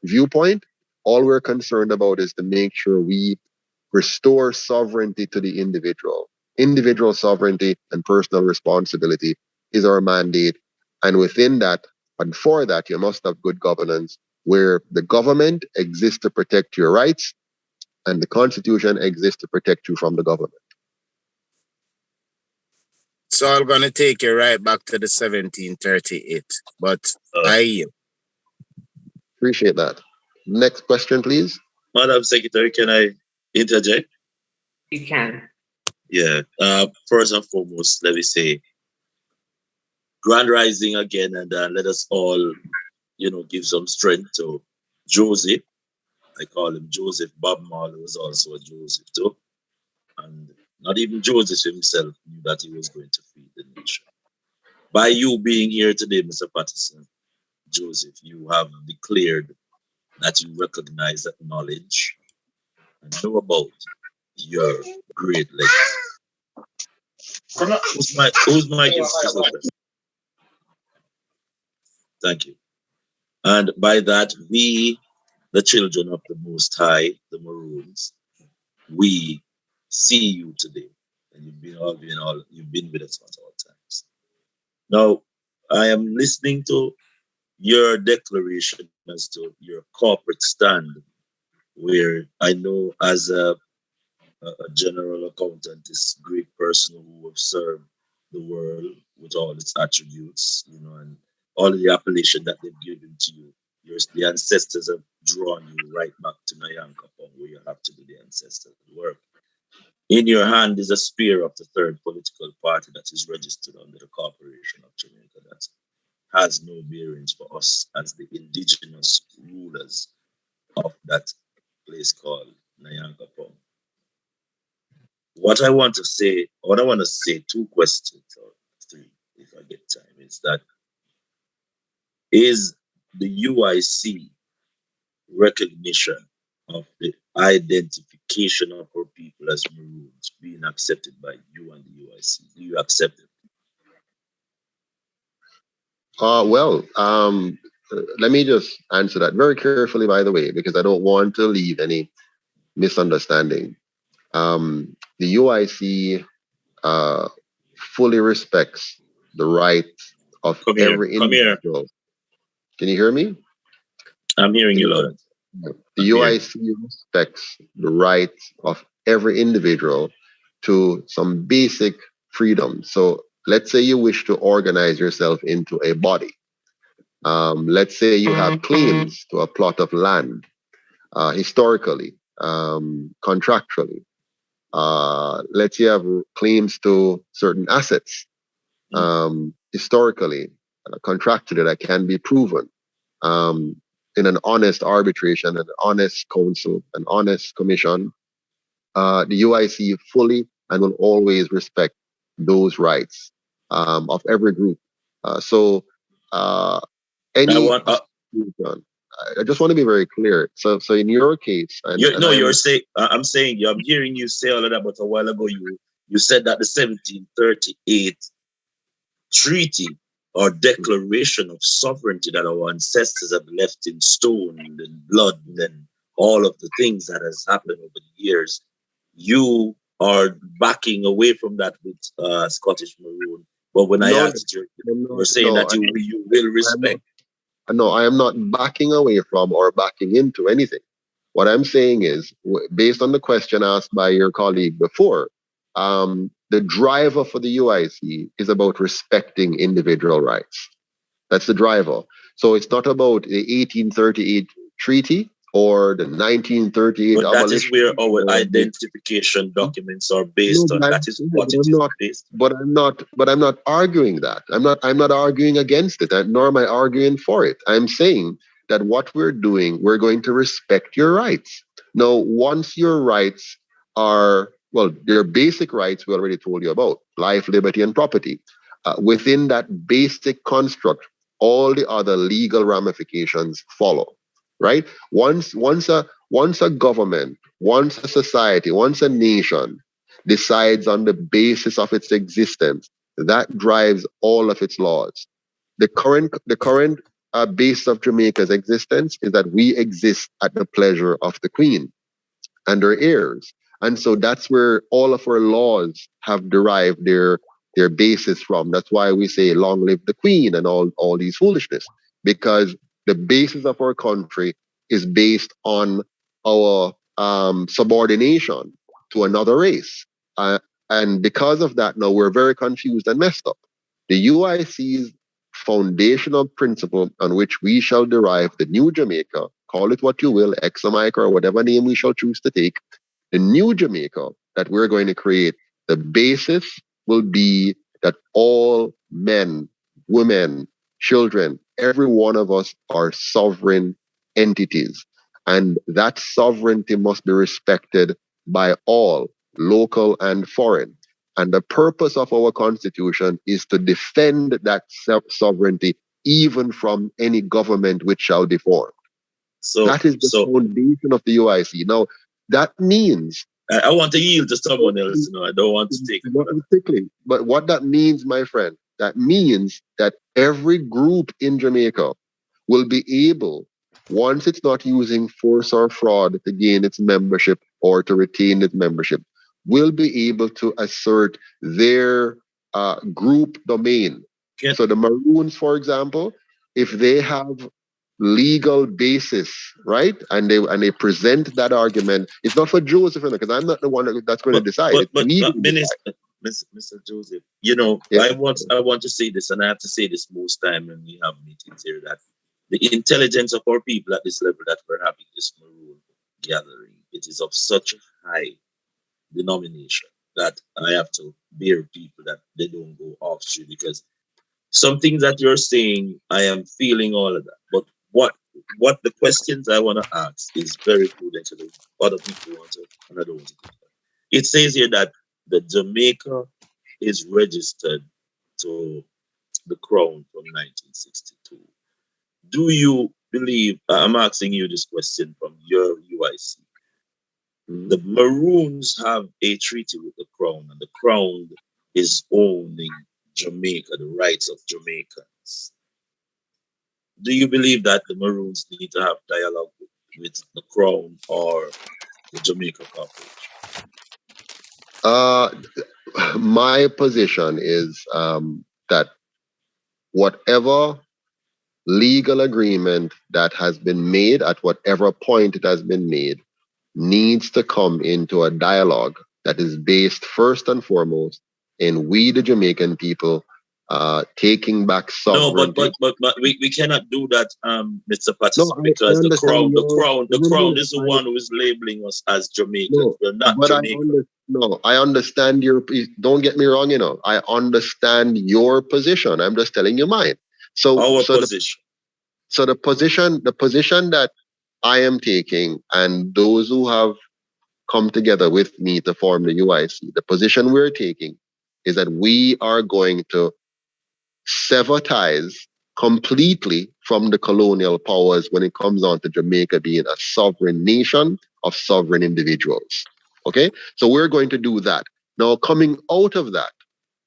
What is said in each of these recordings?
viewpoint. All we're concerned about is to make sure we restore sovereignty to the individual. Individual sovereignty and personal responsibility is our mandate. And within that, and for that, you must have good governance where the government exists to protect your rights and the Constitution exists to protect you from the government. So I'm going to take you right back to the 1738, but I appreciate that. Next question, please. Madam Secretary, can I interject? You can. Yeah. First and foremost, let me say, grand rising again, and let us all, give some strength to Joseph. I call him Joseph. Bob Marley was also a Joseph too. And not even Joseph himself knew that he was going to feed the nation. By you being here today, Mr. Patterson, Joseph, you have declared that you recognize, acknowledge, and know about your great legacy. Who's my guest? Thank you. And by that, we, the children of the Most High, the Maroons, we see you today. And you've been with us at all times. Now, I am listening to your declaration as to your corporate stand, where I know as a general accountant, this great person who have served the world with all its attributes, and all the appellation that they've given to you. The ancestors have drawn you right back to Nyankopon, where you have to do the ancestral work. In your hand is a spear of the third political party that is registered under the Corporation of Jamaica that has no bearings for us as the indigenous rulers of that place called Nyankopon. What I want to say, two questions or three, if I get time, is that is the UIC recognition of the identification of our people as Maroons being accepted by you and the UIC? Do you accept it? Let me just answer that very carefully, by the way, because I don't want to leave any misunderstanding. The UIC fully respects the right of every individual. Can you hear me? I'm hearing you loud. The UIC respects the right of every individual to some basic freedom. So let's say you wish to organize yourself into a body. Let's say you have claims to a plot of land, historically, contractually. Let's say you have claims to certain assets, historically, contractually, that can be proven in an honest arbitration, an honest council, an honest commission. The UIC fully and will always respect those rights of every group. I just want to be very clear. So in your case, I'm hearing you say all of that, but a while ago you said that the 1738 treaty or declaration of sovereignty that our ancestors have left in stone and in blood and all of the things that has happened over the years, you are backing away from that with Scottish Maroon. But when I asked you, you were saying that you will respect. No, I am not backing away from or backing into anything. What I'm saying is, based on the question asked by your colleague before, the driver for the UIC is about respecting individual rights. That's the driver. So it's not about the 1838 treaty or the 1938 but that is where our identification documents are based on. That is what it is based on. But I'm not arguing that. I'm not arguing against it, nor am I arguing for it. I'm saying that what we're doing, we're going to respect your rights. Now, once your rights are, your basic rights we already told you about, life, liberty, and property. Within that basic construct, all the other legal ramifications follow. Right? Once a government, once a society, once a nation decides on the basis of its existence, that drives all of its laws. The current basis of Jamaica's existence is that we exist at the pleasure of the Queen and her heirs. And so that's where all of our laws have derived their basis from. That's why we say long live the Queen and all these foolishness. Because the basis of our country is based on our subordination to another race. And because of that, now we're very confused and messed up. The UIC's foundational principle on which we shall derive the new Jamaica, call it what you will, Examaica or whatever name we shall choose to take, the new Jamaica that we're going to create, the basis will be that all men, women, children, every one of us are sovereign entities. And that sovereignty must be respected by all, local and foreign. And the purpose of our constitution is to defend that sovereignty even from any government which shall be formed. So, That is the so foundation of the UIC. Now, that means I want to yield to someone else. I don't want to take it. quickly, but what that means, my friend, that means that every group in Jamaica will be able, once it's not using force or fraud to gain its membership or to retain its membership, will be able to assert their group domain. Can, So the Maroons, for example, if they have legal basis, right, and they present that argument, it's not for Joseph, because I'm not the one that's going to decide. It's but we who decide. Mr. Joseph, Yeah. I want to say this, and I have to say this most time when we have meetings here, that the intelligence of our people at this level that we're having this Maroon gathering, it is of such a high denomination that I have to bear people that they don't go off street, because some things that you're saying, I am feeling all of that. But what the questions I want to ask is very prudent to the other people want to, and I don't want to do that. It says here that the Jamaica is registered to the crown from 1962. Do you believe? I'm asking you this question from your UIC. The Mhm. Maroons have a treaty with the crown, and the crown is owning Jamaica, the rights of Jamaicans. Do you believe that the Maroons need to have dialogue with the Crown or the Jamaica Corporation? Uh, my position is that whatever legal agreement that has been made at whatever point it has been made needs to come into a dialogue that is based first and foremost in we, the Jamaican people, taking back No, sovereignty. but we cannot do that, Mr. No, Patterson, I because understand your. the No, crown no, is the one who is labeling us as Jamaicans. no, We're not but Jamaican. no, I understand your. Don't get me wrong. I understand your position. I'm just telling you mine. So, Our so the position. so the position that I am taking, and those who have come together with me to form the UIC, the position we're taking is that we are going to sever ties completely from the colonial powers when it comes on to Jamaica being a sovereign nation of sovereign individuals. Okay? So we're going to do that. Now, coming out of that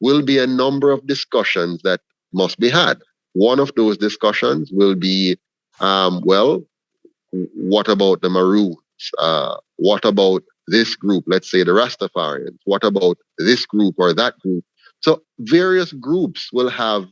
will be a number of discussions that must be had. One of those discussions will be, well, what about the Maroons? What about this group? Let's say the Rastafarians. What about this group or that group? So various groups will have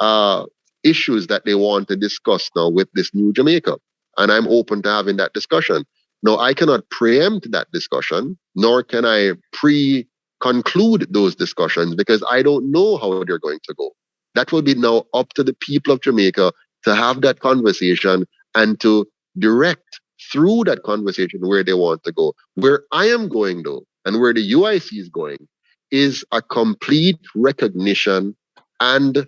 uh, issues that they want to discuss now with this new Jamaica. And I'm open to having that discussion. Now, I cannot preempt that discussion, nor can I pre conclude those discussions because I don't know how they're going to go. That will be now up to the people of Jamaica to have that conversation and to direct through that conversation where they want to go. Where I am going, though, and where the UIC is going, is a complete recognition and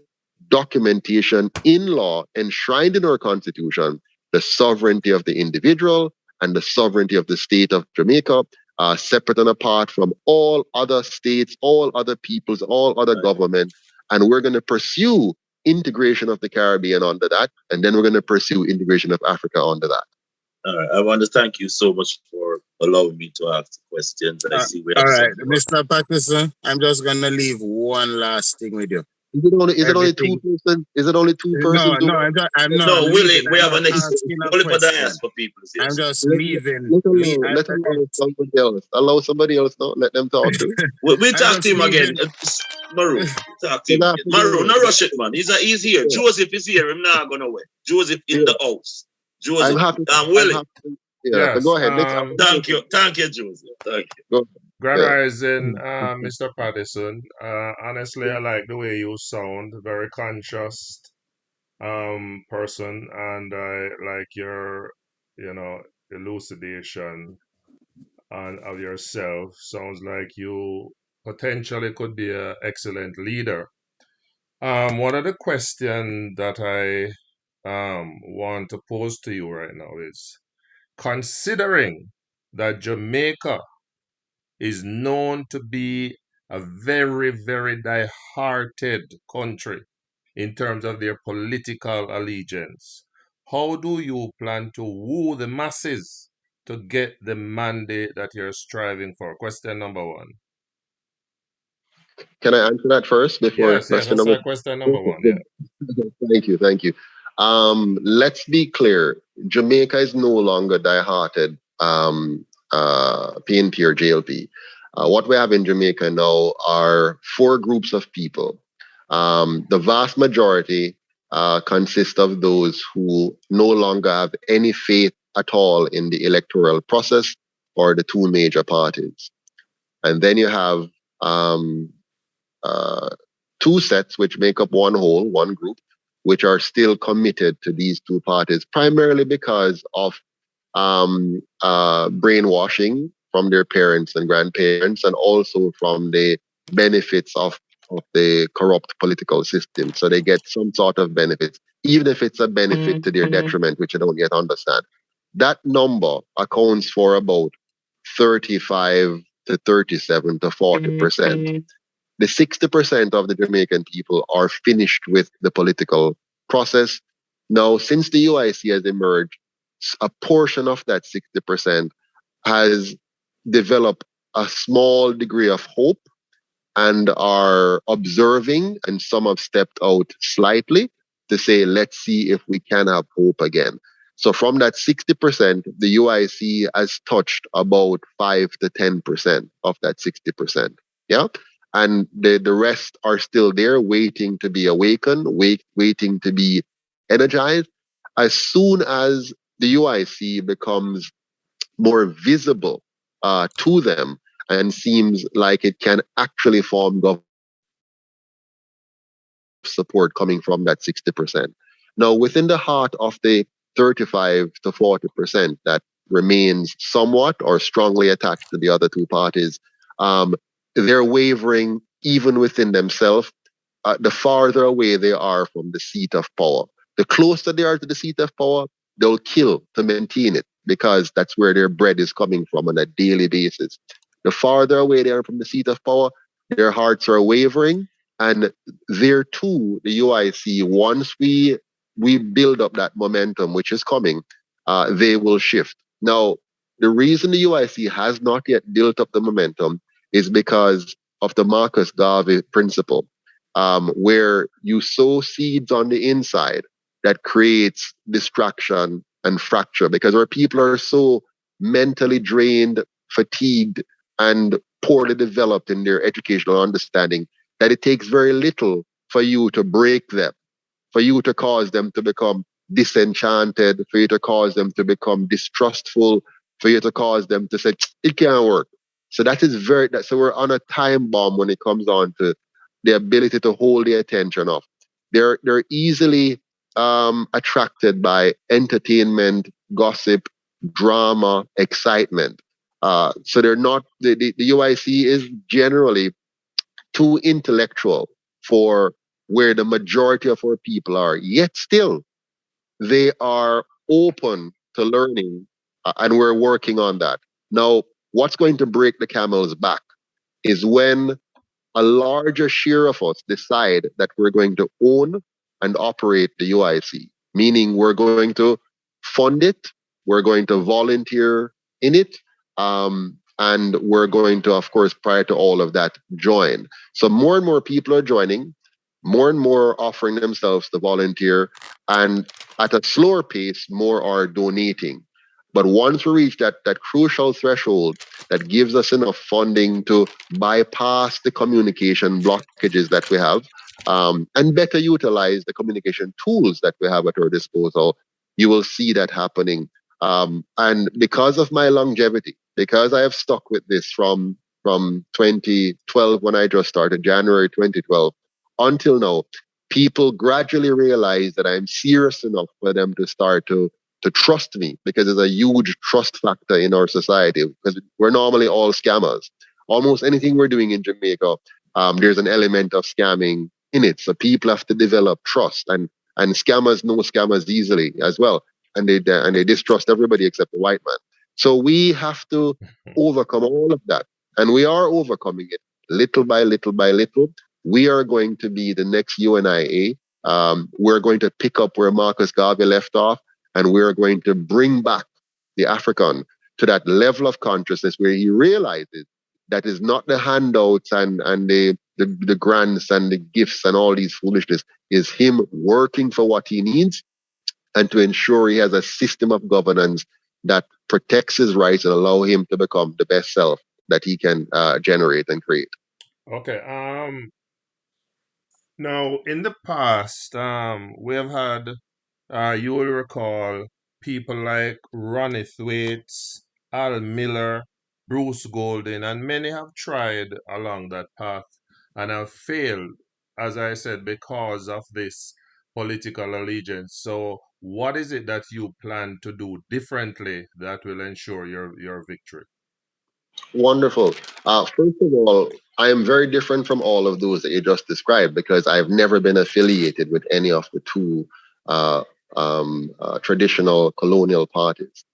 documentation in law enshrined in our constitution the sovereignty of the individual and the sovereignty of the state of Jamaica, separate and apart from all other states, all other peoples, all other Right. governments. And we're going to pursue integration of the Caribbean under that. And then we're going to pursue integration of Africa under that. All right. I want to thank you so much for allowing me to ask the questions. I see we have All some right, more. Mr. Patterson, I'm just gonna leave one last thing with you. Is it only two everything. person? Is it only two No, persons who no, want? I'm not No, Willie, leaving. we I'm have not an ex asking a only for question. diaspora people is here, I'm sir. just leaving. Let alone somebody else. Allow somebody else. No, let them talk too. We I'm talk to just him again. leaving. Maroon. We talk to Because him again. after Maroon, no the, rush it, man. He's here. yeah, Joseph is here. I'm not gonna wait. Joseph in yeah. the house. I'm Joseph. happy. I'm Willie. happy. Yeah. So Yes. go ahead. Next. Thank you, Joseph. Thank you. Go. Grand Yeah. Rising, Mr. Pattison. Honestly, I like the way you sound, very conscious person, and I like your, you know, elucidation of yourself. Sounds like you potentially could be an excellent leader. One of the questions that I want to pose to you right now is considering that Jamaica is known to be a very, very die-hearted country in terms of their political allegiance. How do you plan to woo the masses to get the mandate that you're striving for? Question number one. Can I answer that first before Yes, yes, question that's number? our question number one. Yeah. Thank you, thank you. Let's be clear. Jamaica is no longer die-hearted PNP or JLP. What we have in Jamaica now are four groups of people. The vast majority consist of those who no longer have any faith at all in the electoral process or the two major parties. And then you have um, uh, two sets which make up one whole, one group, which are still committed to these two parties, primarily because of brainwashing from their parents and grandparents, and also from the benefits of the corrupt political system. So they get some sort of benefits, even if it's a benefit to their detriment, which I don't yet understand. That number accounts for about 35 to 37 to 40%. The 60% of the Jamaican people are finished with the political process. Now, since the UIC has emerged, a portion of that 60% has developed a small degree of hope and are observing, and some have stepped out slightly to say, let's see if we can have hope again. So from that 60%, the UIC has touched about 5 to 10% of that 60%. Yeah. And the rest are still there waiting to be awakened, waiting to be energized. As soon as the UIC becomes more visible to them and seems like it can actually form government, then there will be a lot of support coming from that 60%. Now, within the heart of the 35 to 40% that remains somewhat or strongly attached to the other two parties, um, they're wavering even within themselves. The farther away they are from the seat of power. The closer they are to the seat of power, they'll kill to maintain it because that's where their bread is coming from on a daily basis. The farther away they are from the seat of power, their hearts are wavering. And there too, the UIC, once we build up that momentum, which is coming, they will shift. Now, the reason the UIC has not yet built up the momentum is because of the Marcus Garvey principle, where you sow seeds on the inside that creates distraction and fracture because our people are so mentally drained, fatigued, and poorly developed in their educational understanding that it takes very little for you to break them, for you to cause them to become disenchanted, for you to cause them to become distrustful, for you to cause them to say, it can't work. So that is so we're on a time bomb when it comes on to the ability to hold the attention of. They're easily attracted by entertainment, gossip, drama, excitement. So they're not the UIC is generally too intellectual for where the majority of our people are. Yet still, they are open to learning, and we're working on that. Now, what's going to break the camel's back is when a larger share of us decide that we're going to own and operate the UIC, meaning we're going to fund it, we're going to volunteer in it, and we're going to, of course, prior to all of that, join. So more and more people are joining. more and more offering themselves to volunteer, and at a slower pace, more are donating. But once we reach that crucial threshold that gives us enough funding to bypass the communication blockages that we have, and better utilize the communication tools that we have at our disposal, you will see that happening. And because of my longevity, because I have stuck with this from 2012 when I just started, January 2012, until now, people gradually realize that I'm serious enough for them to start to trust me, because there's a huge trust factor in our society, because we're normally all scammers. Almost anything we're doing in Jamaica, there's an element of scamming in it. So people have to develop trust, and scammers know scammers easily as well, and they distrust everybody except the white man. So we have to overcome all of that, and we are overcoming it little by little by little. We are going to be the next UNIA. We're going to pick up where Marcus Garvey left off, and we're going to bring back the African to that level of consciousness where he realizes that is not the handouts and the grants and the gifts and all these foolishness, is him working for what he needs, and to ensure he has a system of governance that protects his rights and allow him to become the best self that he can generate and create. Okay. Now, in the past, we have had, you will recall, people like Ronnie Thwaites, Al Miller, Bruce Golding, and many have tried along that path and have failed, as I said, because of this political allegiance. So, what is it that you plan to do differently that will ensure your victory? Wonderful. First of all, I am very different from all of those that you just described, because I've never been affiliated with any of the two uh, traditional colonial parties.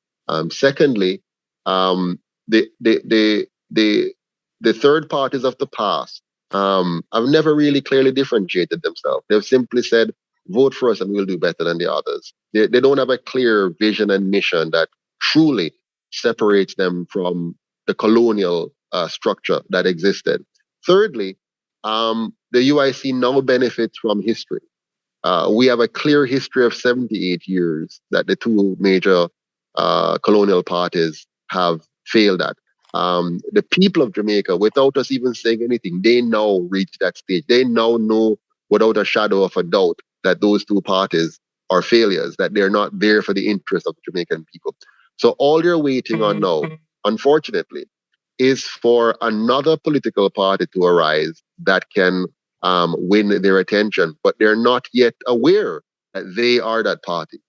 Secondly, um, the, the, the, the, the third parties of the past have never really clearly differentiated themselves. They've simply said, vote for us and we'll do better than the others. They don't have a clear vision and mission that truly separates them from the colonial structure that existed. Thirdly, the UIC now benefits from history. We have a clear history of 78 years that the two major colonial parties have failed at. The people of Jamaica, without us even saying anything, they now reach that stage. They now know without a shadow of a doubt that those two parties are failures, that they're not there for the interest of the Jamaican people. So all they're waiting on now, unfortunately, is for another political party to arise that can win their attention, but they're not yet aware that they are that party.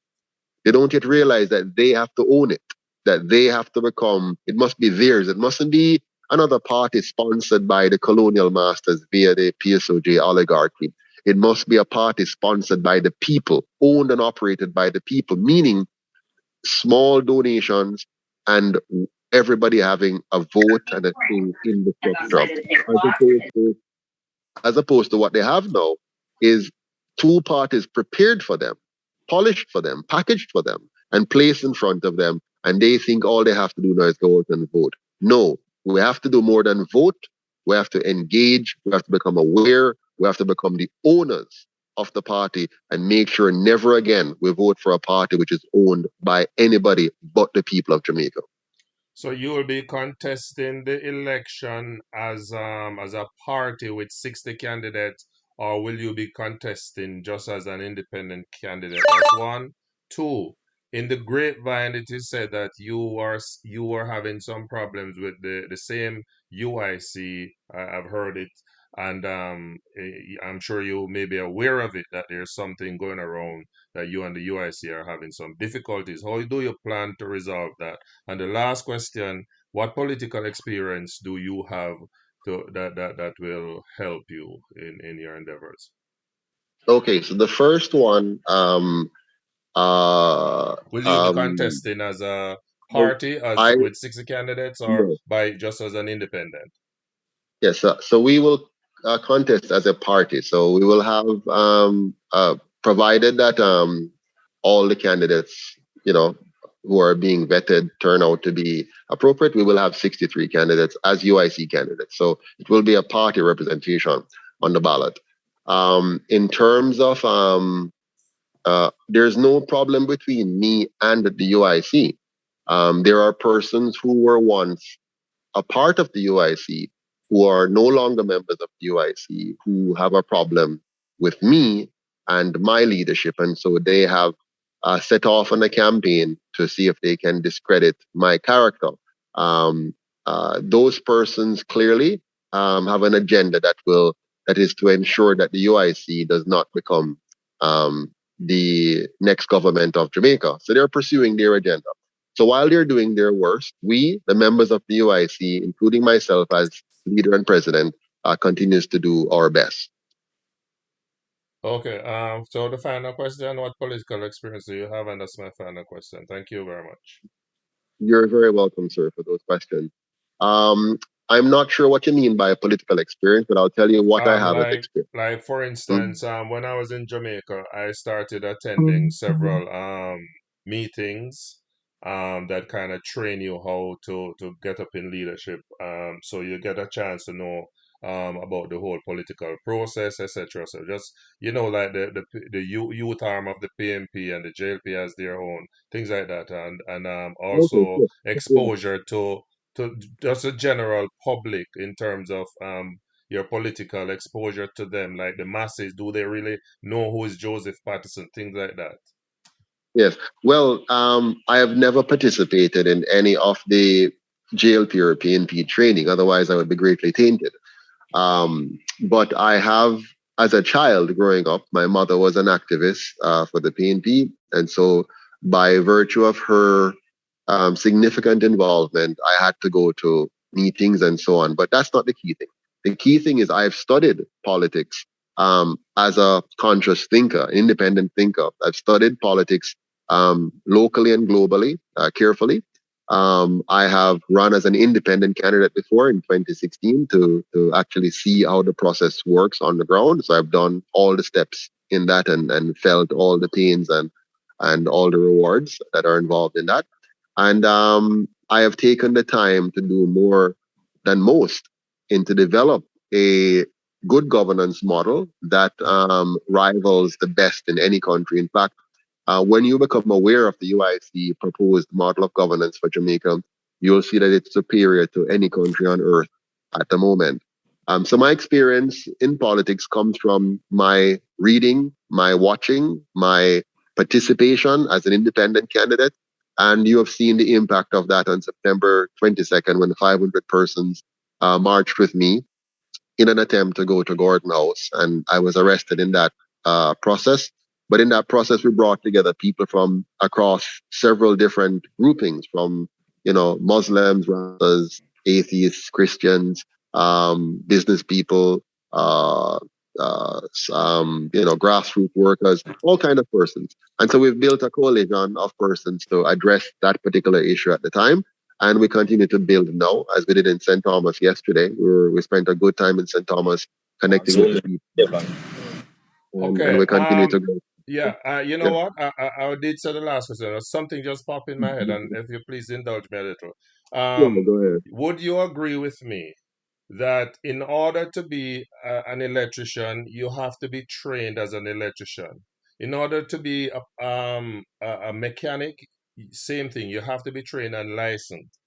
They don't yet realize that they have to own it, that they have to become, it must be theirs. It mustn't be another party sponsored by the colonial masters via the PSOJ oligarchy. It must be a party sponsored by the people, owned and operated by the people, meaning small donations and everybody having a vote and a thing in the structure, as opposed to what they have now is two parties prepared for them, polished for them, packaged for them, and placed in front of them. And they think all they have to do now is go out and vote. No, we have to do more than vote. We have to engage. We have to become aware. We have to become the owners of the party and make sure never again we vote for a party which is owned by anybody but the people of Jamaica. So you will be contesting the election as a party with 60 candidates, or will you be contesting just as an independent candidate? That's one. Two, in the grapevine, it is said that you are having some problems with the same UIC. Have heard it, and I'm sure you may be aware of it that there's something going around that you and the UIC are having some difficulties. How do you plan to resolve that? And the last question, what political experience do you have that will help you in your endeavors? Okay, so the first one, uh, Will you be um, contesting as a so party as I with 60 candidates or no. by just as an independent? Yes, so we will contest as a party. So we will have, provided that all the candidates, you know, who are being vetted turn out to be appropriate, we will have 63 candidates as UIC candidates. So it will be a party representation on the ballot. In terms of there's no problem between me and the UIC. There are persons who were once a part of the UIC who are no longer members of the UIC who have a problem with me and my leadership. And so they have set off on a campaign to see if they can discredit my character. Um, those persons clearly have an agenda that is to ensure that the UIC does not become the next government of Jamaica. So they're pursuing their agenda. So while they're doing their worst, we, the members of the UIC, including myself as leader and president, continues to do our best. Okay. So the final question: what political experience do you have? And that's my final question. Thank you very much. You're very welcome, sir, for those questions. Um, I'm not sure what you mean by political experience, but I'll tell you what I have as Like, experience. for Mhm. instance, when I was in Jamaica, I started attending several meetings that kind of train you how to get up in leadership. So you get a chance to know about the whole political process, etc. So just like the youth arm of the PNP and the JLP has their own things like that, and Okay, also sure. Yeah. exposure to just a general public in terms of your political exposure to them, like the masses. Do they really know who is Joseph Patterson? Things like that. Yes. Well, I have never participated in any of the JLP or PNP training. Otherwise, I would be greatly tainted. But I have, as a child growing up, my mother was an activist for the PNP. And so, by virtue of her significant involvement, I had to go to meetings and so on. But that's not the key thing. The key thing is I've studied politics as a conscious thinker, independent thinker. I've studied politics locally and globally carefully. I have run as an independent candidate before in 2016 to actually see how the process works on the ground. So I've done all the steps in that and felt all the pains and all the rewards that are involved in that. And I have taken the time to do more than most and to develop a good governance model that rivals the best in any country. In fact, when you become aware of the UIC proposed model of governance for Jamaica, you'll see that it's superior to any country on earth at the moment. So my experience in politics comes from my reading, my watching, my participation as an independent candidate. And you have seen the impact of that on September 22nd when 500 persons marched with me in an attempt to go to Gordon House. And I was arrested in that process. But in that process, we brought together people from across several different groupings from, Muslims, Rastas, atheists, Christians, business people, uh, grassroots workers, all kind of persons. And so we've built a coalition of persons to address that particular issue at the time. And we continue to build now, as we did in St. Thomas yesterday. We spent a good time in St. Thomas connecting with Zoom the in. people, Yeah, man. and Okay. we continue to grow. Yeah. You Yeah, know what? I did say the last question. Something just popped in my head, and if you please indulge me a little. yeah, Um, go ahead. would you agree with me that in order to be an electrician, you have to be trained as an electrician? In order to be a mechanic, same thing. You have to be trained and licensed,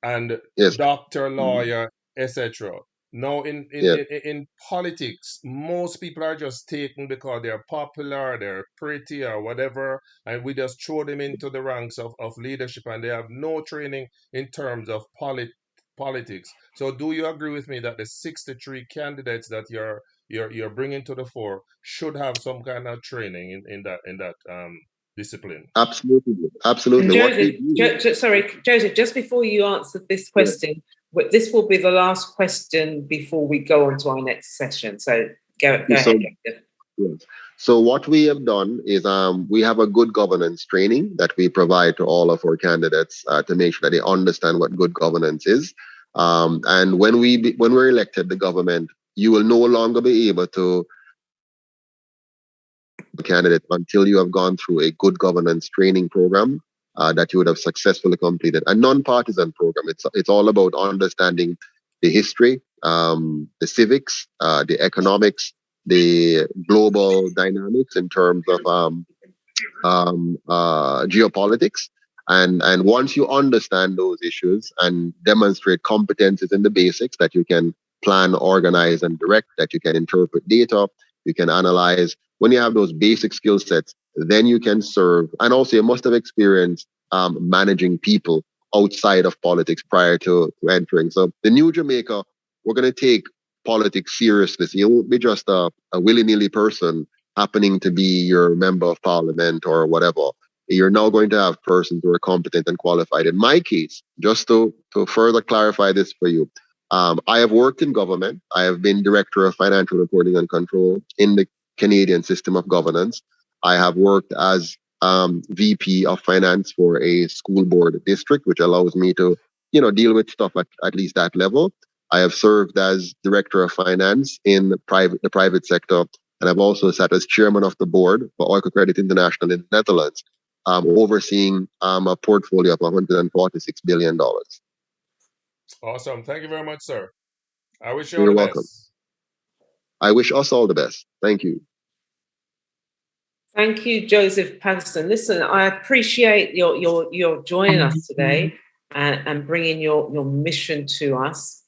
and Yes, doctor, mhm, lawyer, etc. Now, yes, in politics, most people are just taken because they're popular, they're pretty, or whatever, and we just throw them into the ranks of leadership, and they have no training in terms of politics. So, do you agree with me that the 63 candidates that you're bringing to the fore should have some kind of training in that discipline? absolutely, And absolutely. What we Joseph, do, sorry, Joseph, just before you answer this yeah, question, this will be the last question before we go on to our next session. So go ahead, so Joseph. yes. So what we have done is we have a good governance training that we provide to all of our candidates to make sure that they understand what good governance is. And when we're elected the government, you will no longer be able to candidate until you have gone through a good governance training program that you would have successfully completed. A non-partisan program. It's all about understanding the history, the civics, the economics, the global dynamics in terms of geopolitics. And once you understand those issues and demonstrate competences in the basics that you can plan, organize, and direct, that you can interpret data, you can analyze. When you have those basic skill sets, then you can serve. And also, you must have experience managing people outside of politics prior to entering. So the new Jamaica, we're going to take politics seriously. You won't be just a willy-nilly person happening to be your member of parliament or whatever. You're now going to have persons who are competent and qualified. In my case, just to further clarify this for you, I have worked in government. I have been director of financial reporting and control in the Canadian system of governance. I have worked as VP of finance for a school board district, which allows me to, deal with stuff at least that level. I have served as director of finance in the private sector, and I've also sat as chairman of the board for Oil Credit International in the Netherlands, overseeing a portfolio of $146 billion. Awesome. Thank you very much, sir. I wish you all You're the welcome. best. I wish us all the best. Thank you. Thank you, Joseph Patterson. Listen, I appreciate your joining us today and bringing your mission to us,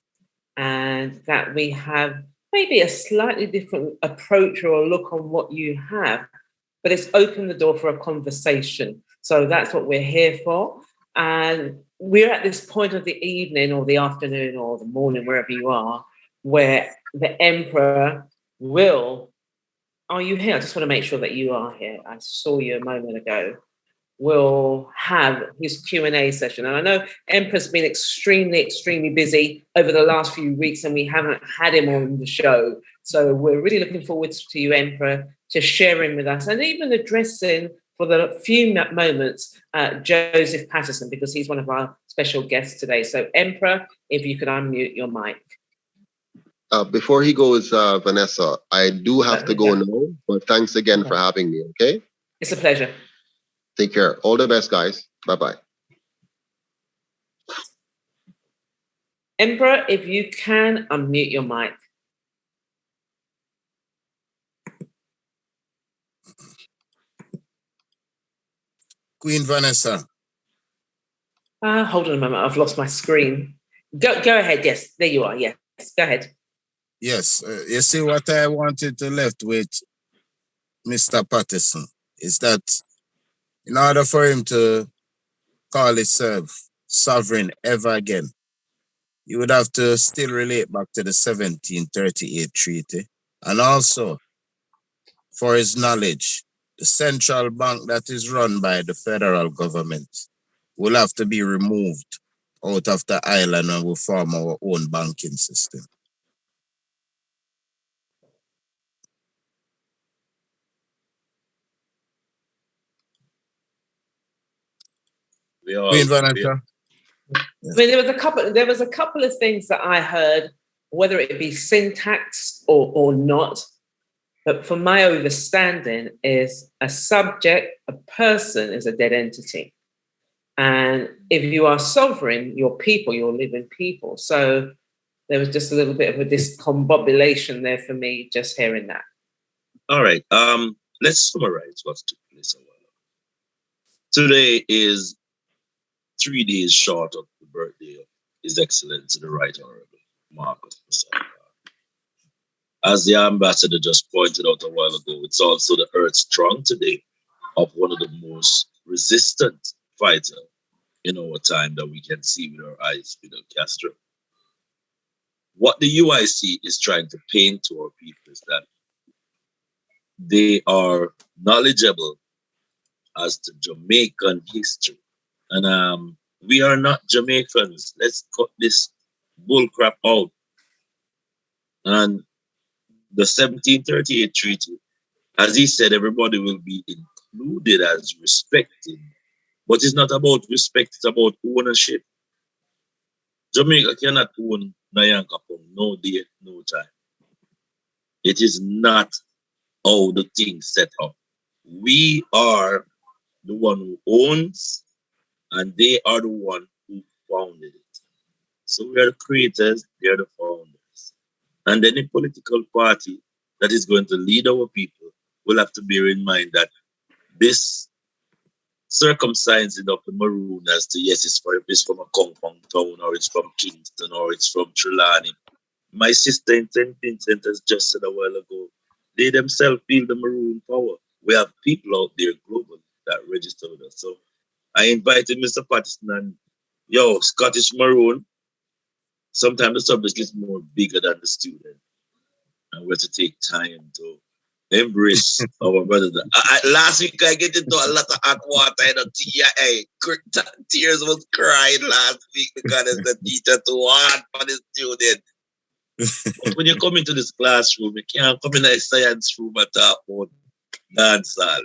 and that we have maybe a slightly different approach or a look on what you have, but it's opened the door for a conversation. So that's what we're here for. And we're at this point of the evening or the afternoon or the morning, wherever you are, where the Emperor will. Are you here? I just want to make sure that you are here. I saw you a moment ago. Will have his Q&A session. And I know Emperor's been extremely busy over the last few weeks, and we haven't had him on the show. So we're really looking forward to you, Emperor, to sharing with us and even addressing for the few moments Joseph Patterson, because he's one of our special guests today. So Emperor, if you could unmute your mic. Before he goes, Vanessa, I do have to go now, but thanks again for having me, okay? It's a pleasure. Take care. All the best, guys. Bye-bye. Emperor, if you can, unmute your mic. Queen Vanessa. Hold on a moment. I've lost my screen. Go ahead. Yes, there you are. Yes, go ahead. Yes, you see what I wanted to left with Mr. Patterson is that in order for him to call himself sovereign ever again, you would have to still relate back to the 1738 treaty. And also, for his knowledge, the central bank that is run by the federal government will have to be removed out of the island and we'll form our own banking system. We all, Queen Vanessa. I mean, there was a couple of things that I heard, whether it be syntax or not. But from my understanding is a subject, a person is a dead entity. And if you are sovereign, your people, you're living people. So there was just a little bit of a discombobulation there for me just hearing that. All right. Let's summarize what took place a while ago. Today is 3 days short of the birthday of His Excellency the Right Honorable Marcus Messiah. As the ambassador just pointed out a while ago, it's also the Earth Strong today of one of the most resistant fighters in our time that we can see with our eyes, Fidel Castro. What the UIC is trying to paint to our people is that they are knowledgeable as to Jamaican history. And we are not Jamaicans. Let's cut this bullcrap out. And the 1738 treaty, as he said, everybody will be included as respected. But it's not about respect, it's about ownership. Jamaica cannot own Nyankapong no day, no time. It is not how the thing set up. We are the one who owns, and they are the one who founded it. So we are the creators, they are the founders. And any political party that is going to lead our people will have to bear in mind that this circumcising of the Maroon as to yes, it's from a compound town or it's from Kingston or it's from Trelawney. My sister in St. Vincent has just said a while ago, they themselves feel the Maroon power. We have people out there globally that register with us. So I invited Mr. Patterson and yo, Scottish Maroon. Sometimes the subject is more bigger than the student. And we have to take time to embrace our brothers. Last week I get into a lot of hot water and tears was crying last week because the teacher too hard for the student. But when you come into this classroom, you can't come in a science room and talk about dance hall.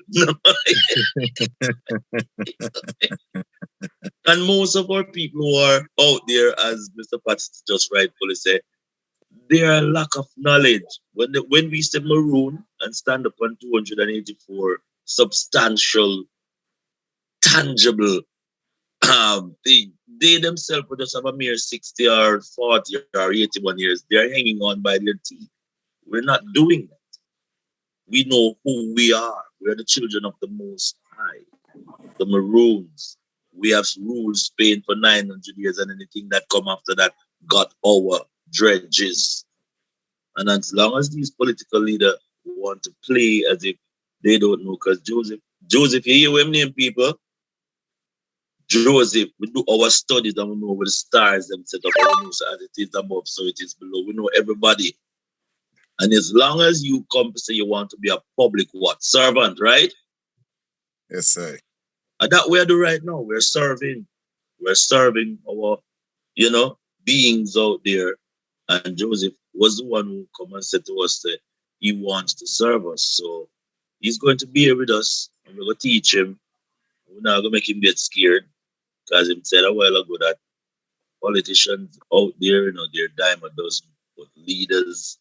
And most of our people who are out there, as Mr. Patterson just rightfully said, they are a lack of knowledge. When we say Maroon and stand up on 284 substantial, tangible thing, they themselves would just have a mere 60 or 40 or 81 years. They're hanging on by their teeth. We're not doing that. We know who we are. We are the children of the Most High, the Maroons. We have rules Spain for 900 years, and anything that come after that got our dredges. And as long as these political leaders want to play as if they don't know, because Joseph, you hear him name people? Joseph, we do our studies and we know where the stars them set up. We know so as it is above, so it is below. We know everybody. And as long as you come to say you want to be a public what? Servant, right? Yes, sir. And that we are doing right now. We're serving. We're serving our, beings out there. And Joseph was the one who come and said to us that he wants to serve us. So he's going to be here with us and we're going to teach him. We're not going to make him get scared because he said a while ago that politicians out there, they're dime a dozen. But leaders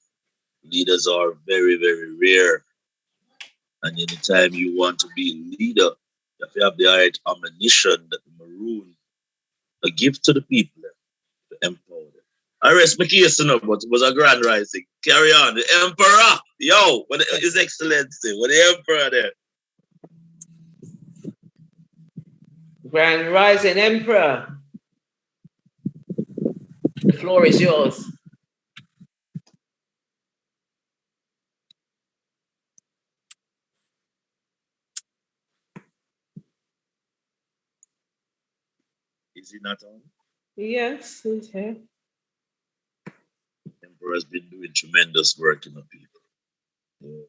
are very, very rare. And anytime you want to be a leader, you have to have the right ammunition that the Maroon give to the people to empower them. I rest my case now, but it was a grand rising. Carry on. The Emperor, yo, what His Excellency, what the Emperor there. Grand Rising Emperor. The floor is yours. Is he not on? Yes, he's here. Emperor has been doing tremendous work in the people. Yeah.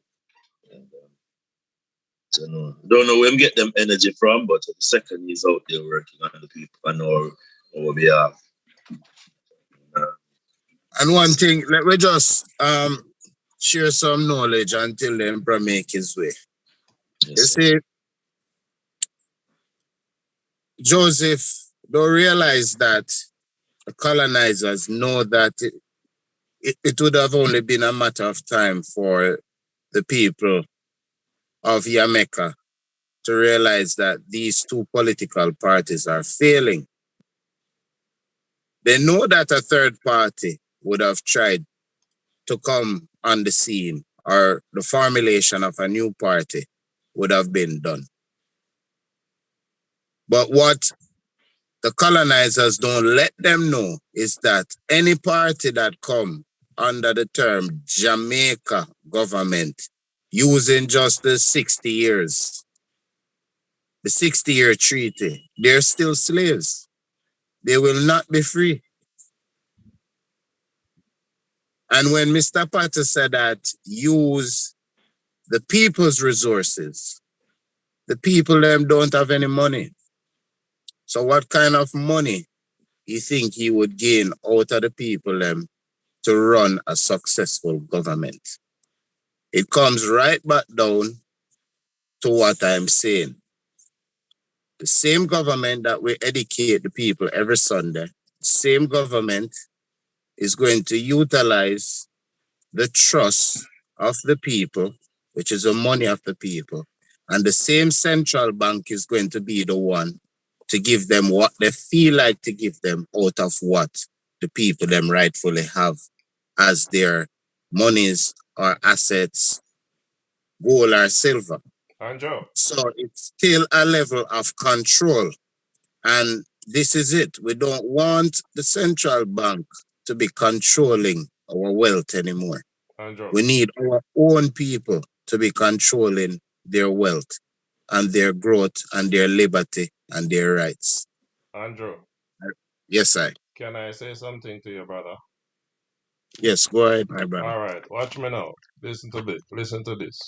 And don't know where him get them energy from, but the second he's out there working on the people on our behalf. And one thing, let me just share some knowledge until the emperor make his way. Yes, You sir. see, Joseph don't realize that the colonizers know that it would have only been a matter of time for the people of Jamaica to realize that these two political parties are failing. They know that a third party would have tried to come on the scene, or the formulation of a new party would have been done. But what the colonizers don't let them know is that any party that come under the term Jamaica government using just the 60 years, the 60-year treaty, they're still slaves. They will not be free. And when Mr. Potter said that use the people's resources, the people them don't have any money. So what kind of money you think he would gain out of the people them to run a successful government? It comes right back down to what I'm saying. The same government that we educate the people every Sunday, same government is going to utilize the trust of the people, which is the money of the people. And the same central bank is going to be the one to give them what they feel like to give them out of what the people them rightfully have as their monies or assets, gold or silver. Andrew, So it's still a level of control. And this is it. We don't want the central bank to be controlling our wealth anymore. Andrew, We need our own people to be controlling their wealth and their growth and their liberty and their rights. Andrew. Yes, I. Can I say something to you, brother? Yes, go ahead, my brother. All right, watch me now. Listen to this. Listen to this.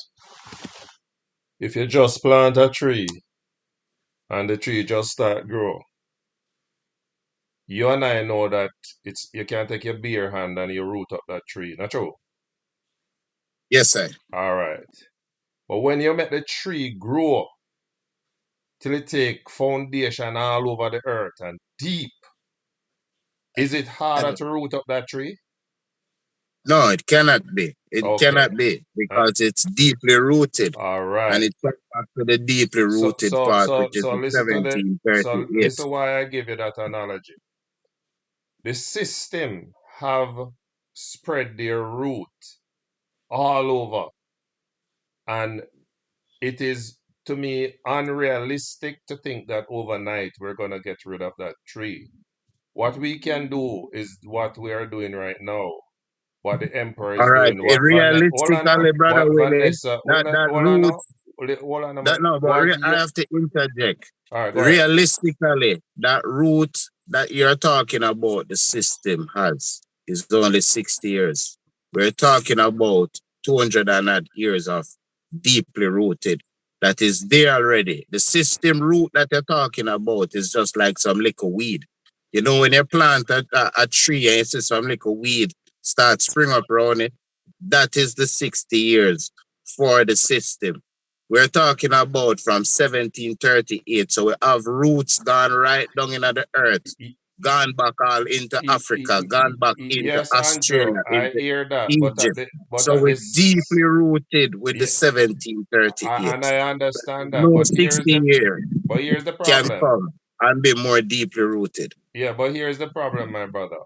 If you just plant a tree and the tree just start grow, you and I know that it's you can take your bare hand and you root up that tree. Not true? Yes, I. All right. But when you make the tree grow till it take foundation all over the earth and deep, is it harder And to root up that tree? no, it cannot be. It Okay. cannot be Uh, because it's deeply rooted. all And right. it comes back to the deeply So rooted so part, so which is so the listen to the so 1738. listen why I give you that analogy. The system have spread their root all over, and it is to me unrealistic to think that overnight we're gonna get rid of that tree. What we can do is what we are doing right now. What the emperor All is right. doing. It What Vanessa, hold on now. realistically, brother What Willie, Vanessa, that that hold on root now. Hold on, that man. no, but What I you? have to interject. All right, go ahead. Realistically, that root that you're talking about, the system has is only 60 years. We're talking about 200 and odd years of deeply rooted that is there already. The system root that you're talking about is just like some little weed. You know, when you plant a tree and you see some little weed start spring up around it, that is the 60 years for the system. We're talking about from 1738. So we have roots gone right down into the earth, gone back all into Africa, gone back into Yes, Andrew, Australia, I into hear that, Egypt. but So at we're this, deeply rooted with the yeah, 1738. and I understand that, No 60 year but here's the can problem. come and be more deeply rooted. Yeah, but here's the problem, my brother.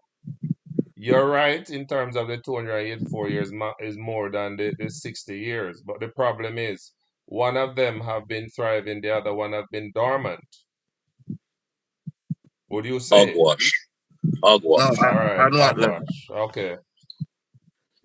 You're right in terms of the 284 years is more than the 60 years, but the problem is one of them have been thriving, the other one have been dormant. Would you say? Hogwash. No, Hogwash. All right, on what level? hogwash. Okay.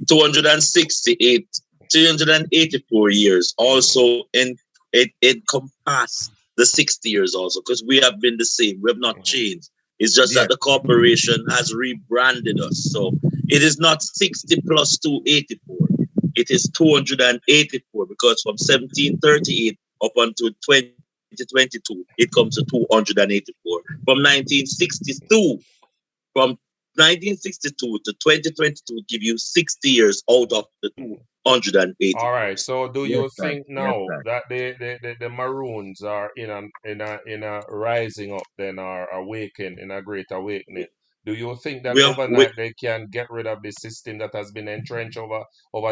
268, 384 years also in it encompass the 60 years also because we have been the same. We have not Mhm. changed. It's just Yeah. that the corporation has rebranded us. So it is not 60 plus 284. It is 284 because from 1738 up until 2022, it comes to 284. From 1962, from 1962 to 2022 give you 60 years out of the Mhm. All 284. right. So, do Yes, you sir. think Yes, now sir. that the Maroons are in a rising up, then are awakened in a great awakening? Do you think that We overnight they can get rid of the system that has been entrenched over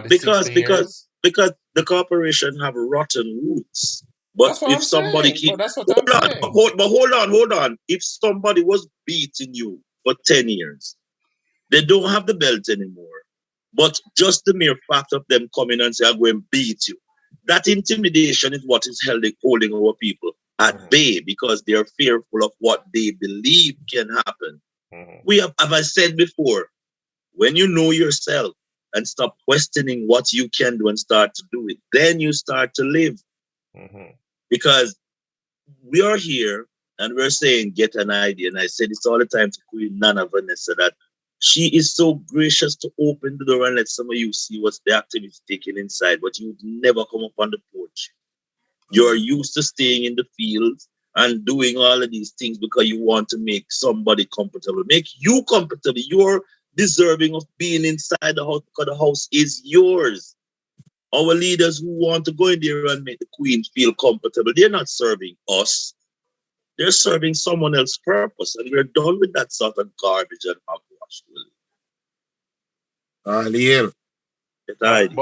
the because 60 because years? because the corporation have rotten roots. But That's what if I'm somebody saying. keep But that's what I'm saying. hold on. If somebody was beating you for 10 years, they don't have the belt anymore. But just the mere fact of them coming and say, I'm going to beat you. That intimidation is what is holding our people at Mhm, bay because they are fearful of what they believe can happen. mhm, We have I said before, when you know yourself and stop questioning what you can do and start to do it, then you start to live. mhm, Because we are here and we're saying get an idea. And I say this all the time to Queen Nana Vanessa that she is so gracious to open the door and let some of you see what's the activity taking inside, but you would never come up on the porch. You're used to staying in the fields and doing all of these things because you want to make somebody comfortable. Make you comfortable. You're deserving of being inside the house because the house is yours. Our leaders who want to go in there and make the queen feel comfortable, they're not serving us. They're serving someone else's purpose. And we're done with that sort of garbage and hogwash. All hail. Get tidy.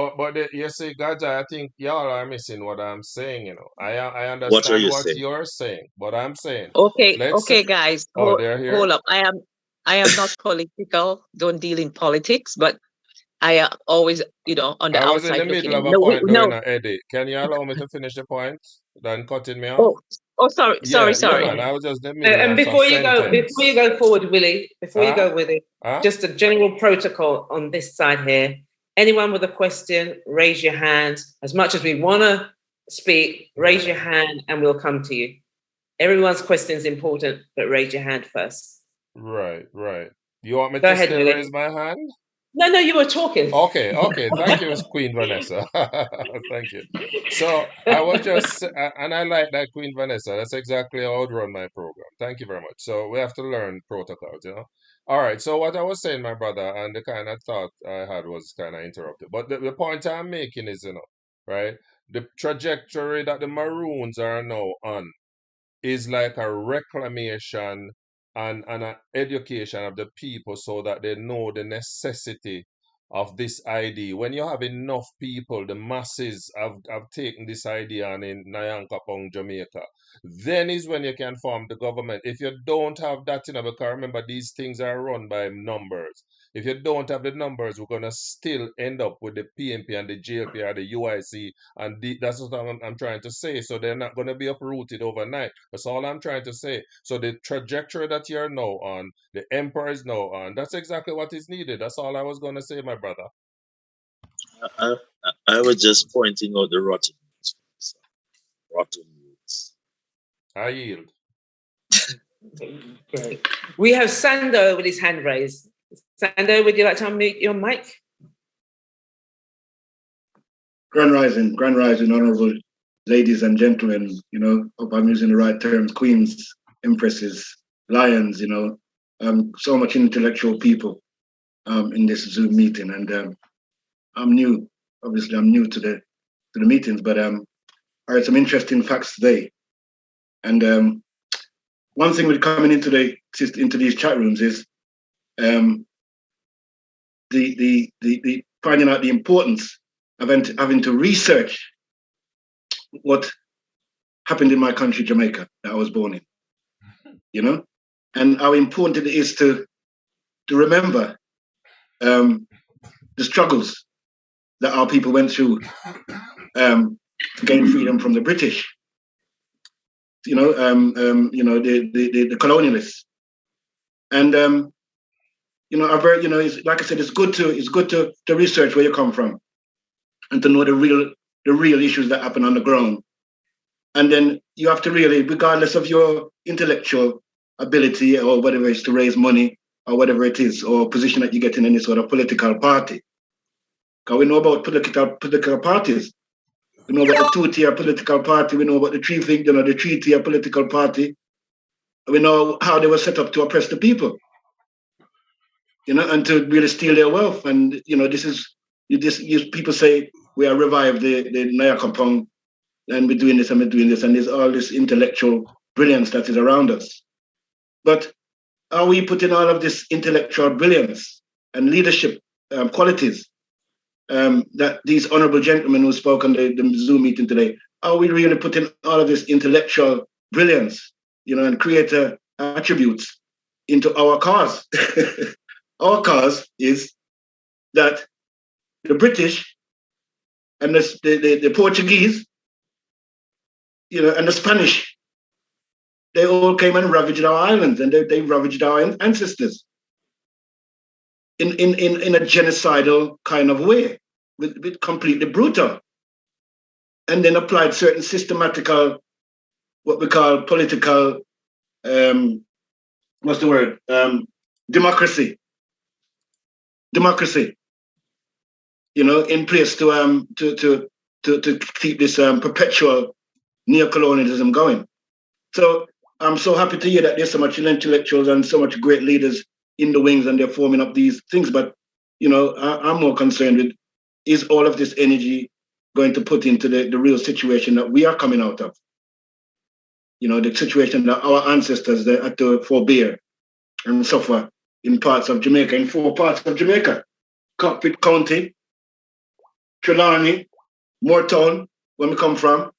you see, Gaja, I think y'all are missing what I'm saying. I What are understand you what saying? you're saying, but I'm saying, Okay, let's say, okay, guys, oh, they're hold here. up. I am not political. Don't deal in politics, but I always, on the I was in the outside looking middle in. of a No, point no. doing a edit. Can you allow me to finish the point? Then cutting me off? Oh, sorry, Yeah, yeah, sorry. man. I was just in the middle And of a before you sentence. go forward, Willie, before you Huh? go with it, Huh? just a general protocol on this side here. Anyone with a question, raise your hand. As much as we want to speak, raise your hand and we'll come to you. Everyone's question is important, but raise your hand first. Right, right. You want me Go to ahead, still Willie. raise my hand? No, you were talking. Okay, okay. Thank you, Queen Vanessa. Thank you. So I was just, and I like that, Queen Vanessa. That's exactly how I would run my program. Thank you very much. So we have to learn protocols, you know. All right. So what I was saying, my brother, and the kind of thought I had was kind of interrupted. But the point I'm making is, right, the trajectory that the Maroons are now on is like a reclamation and an education of the people so that they know the necessity of this idea. When you have enough people, the masses have taken this idea on in Nyankapong, Jamaica, then is when you can form the government. If you don't have that, because remember, these things are run by numbers. If you don't have the numbers, we're going to still end up with the PNP and the JLP or the UIC, and that's what I'm trying to say. So they're not going to be uprooted overnight. That's all I'm trying to say. So the trajectory that you're now on, the emperor is now on, that's exactly what is needed. That's all I was going to say, my brother. I, I was just pointing out the rotten roots. Rotten roots. I yield. Great. We have Sando with his hand raised. Sando, would you like to unmute your mic? Grand Rising, honorable ladies and gentlemen, hope I'm using the right terms, queens, empresses, lions, so much intellectual people in this Zoom meeting. And I'm new, obviously I'm new to the meetings, but I heard some interesting facts today. And one thing with coming into these chat rooms is the finding out the importance of having to research what happened in my country, Jamaica, that I was born in, and how important it is to remember the struggles that our people went through to gain freedom from the British, the colonialists. And I've heard, it's, like I said, it's good to research where you come from and to know the real issues that happen on the ground. And then you have to really, regardless of your intellectual ability or whatever it is to raise money or whatever it is, or position that you get in any sort of political party. Because we know about political parties. We know about the two-tier political party. We know about the three-tier political party. We know how they were set up to oppress the people, and to really steal their wealth. And, people say we are revived the Nayakampong, and we're doing this and we're doing this, and there's all this intellectual brilliance that is around us. But are we putting all of this intellectual brilliance and leadership qualities that these honorable gentlemen who spoke on the Zoom meeting today, are we really putting all of this intellectual brilliance, and creator attributes into our cause? Our cause is that the British and the Portuguese, and the Spanish, they all came and ravaged our islands, and they ravaged our ancestors in a genocidal kind of way, with completely brutal, and then applied certain systematical, what we call political, what's the word? Democracy, in place to keep this perpetual neocolonialism going. So I'm so happy to hear that there's so much intellectuals and so much great leaders in the wings, and they're forming up these things. But I'm more concerned with, is all of this energy going to put into the real situation that we are coming out of? The situation that our ancestors they had to forbear and suffer in parts of Jamaica, in 4 parts of Jamaica: Cockpit County, Trelawney, Moortown, where we come from,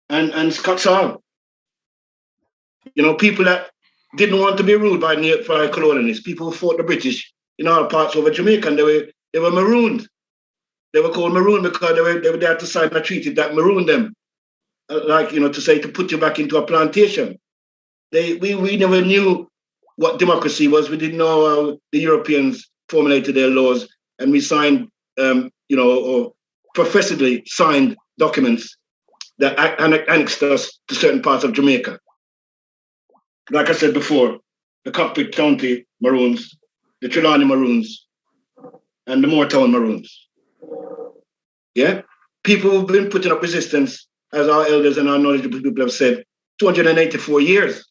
and Scots Hall. People that didn't want to be ruled by colonialists, people who fought the British in all parts over Jamaica, and They were marooned. They were called Maroon because they were there to sign a treaty that marooned them, like, to say, to put you back into a plantation. We never knew what democracy was. We didn't know how the Europeans formulated their laws, and we signed, or professedly signed documents that annexed us to certain parts of Jamaica. Like I said before, the Cockpit County Maroons, the Trelawney Maroons, and the Moortown Maroons. Yeah? People who've been putting up resistance, as our elders and our knowledgeable people have said, 284 years.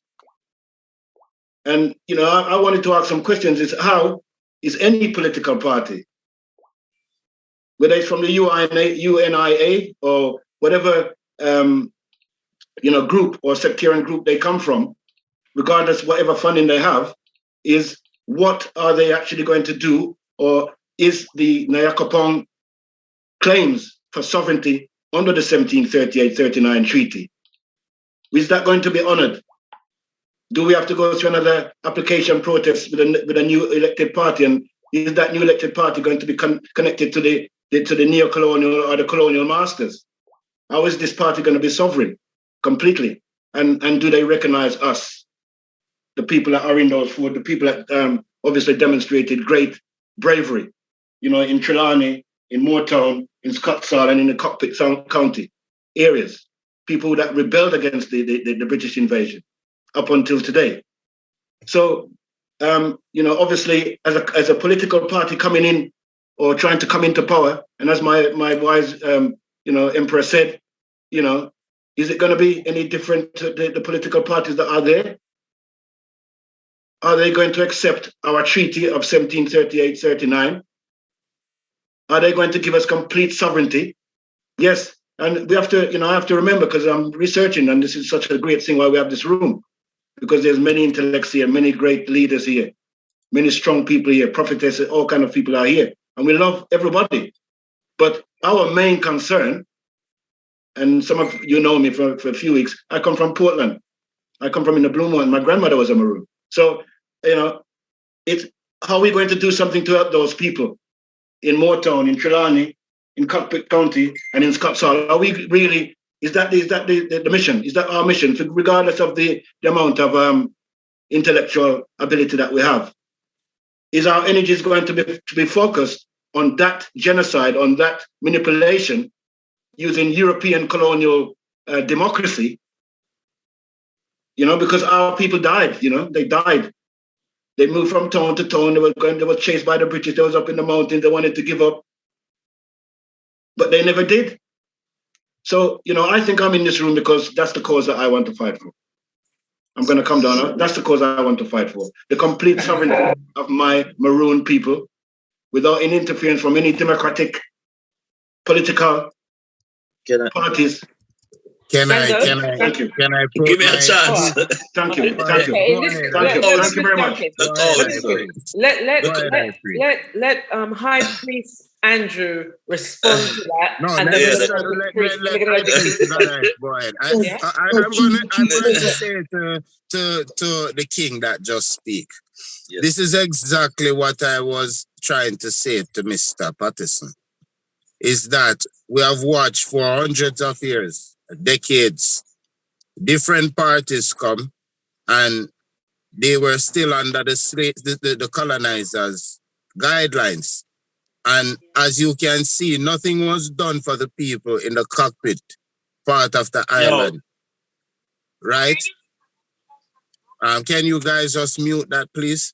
And, I wanted to ask some questions. Is how is any political party, whether it's from the UNIA or whatever, group or sectarian group they come from, regardless whatever funding they have, is what are they actually going to do? Or is the Nyakopong claims for sovereignty under the 1738-39 treaty, is that going to be honored? Do we have to go through another application protest with a new elected party? And is that new elected party going to be connected to the neo-colonial or the colonial masters? How is this party going to be sovereign completely? And do they recognize us, the people that are in those four, the people that obviously demonstrated great bravery, in Trelawney, in Moortown, in Scottsdale, and in the Cockpit County areas, people that rebelled against the British invasion up until today. So, obviously, as a political party coming in or trying to come into power, and as my wise, emperor said, is it going to be any different to the political parties that are there? Are they going to accept our treaty of 1738-39? Are they going to give us complete sovereignty? Yes. And we have to, I have to remember, because I'm researching, and this is such a great thing why we have this room, because there's many intellects here, many great leaders here, many strong people here, prophetesses, all kind of people are here. And we love everybody. But our main concern, and some of you know me for a few weeks, I come from Portland. I come from in the Blue Mountain. My grandmother was a Maroon. So, it's how are we going to do something to help those people in Moortown, in Trelawney, in Cockpit County, and in Scottsdale? Are we really, is that the mission? Is that our mission, regardless of the amount of intellectual ability that we have? Is our energies going to be focused on that genocide, on that manipulation, using European colonial democracy? Because our people died, they died. They moved from town to town. They were chased by the British. They was up in the mountains. They wanted to give up, but they never did. So, I think I'm in this room because that's the cause that I want to fight for. I'm going to come down. That's the cause I want to fight for. The complete sovereignty of my Maroon people without any interference from any democratic political parties. Can I Thank you. Give me a chance. Thank you. Thank you. Thank you very much. Let High Priest Andrew respond to that. No, and let go ahead. I'm going to say to the king that just speak. Yes. This is exactly what I was trying to say to Mr. Patterson. Is that we have watched for hundreds of years, decades, different parties come, and they were still under the colonizers' guidelines. And as you can see, nothing was done for the people in the cockpit part of the island. Right? Can you guys just mute that, please?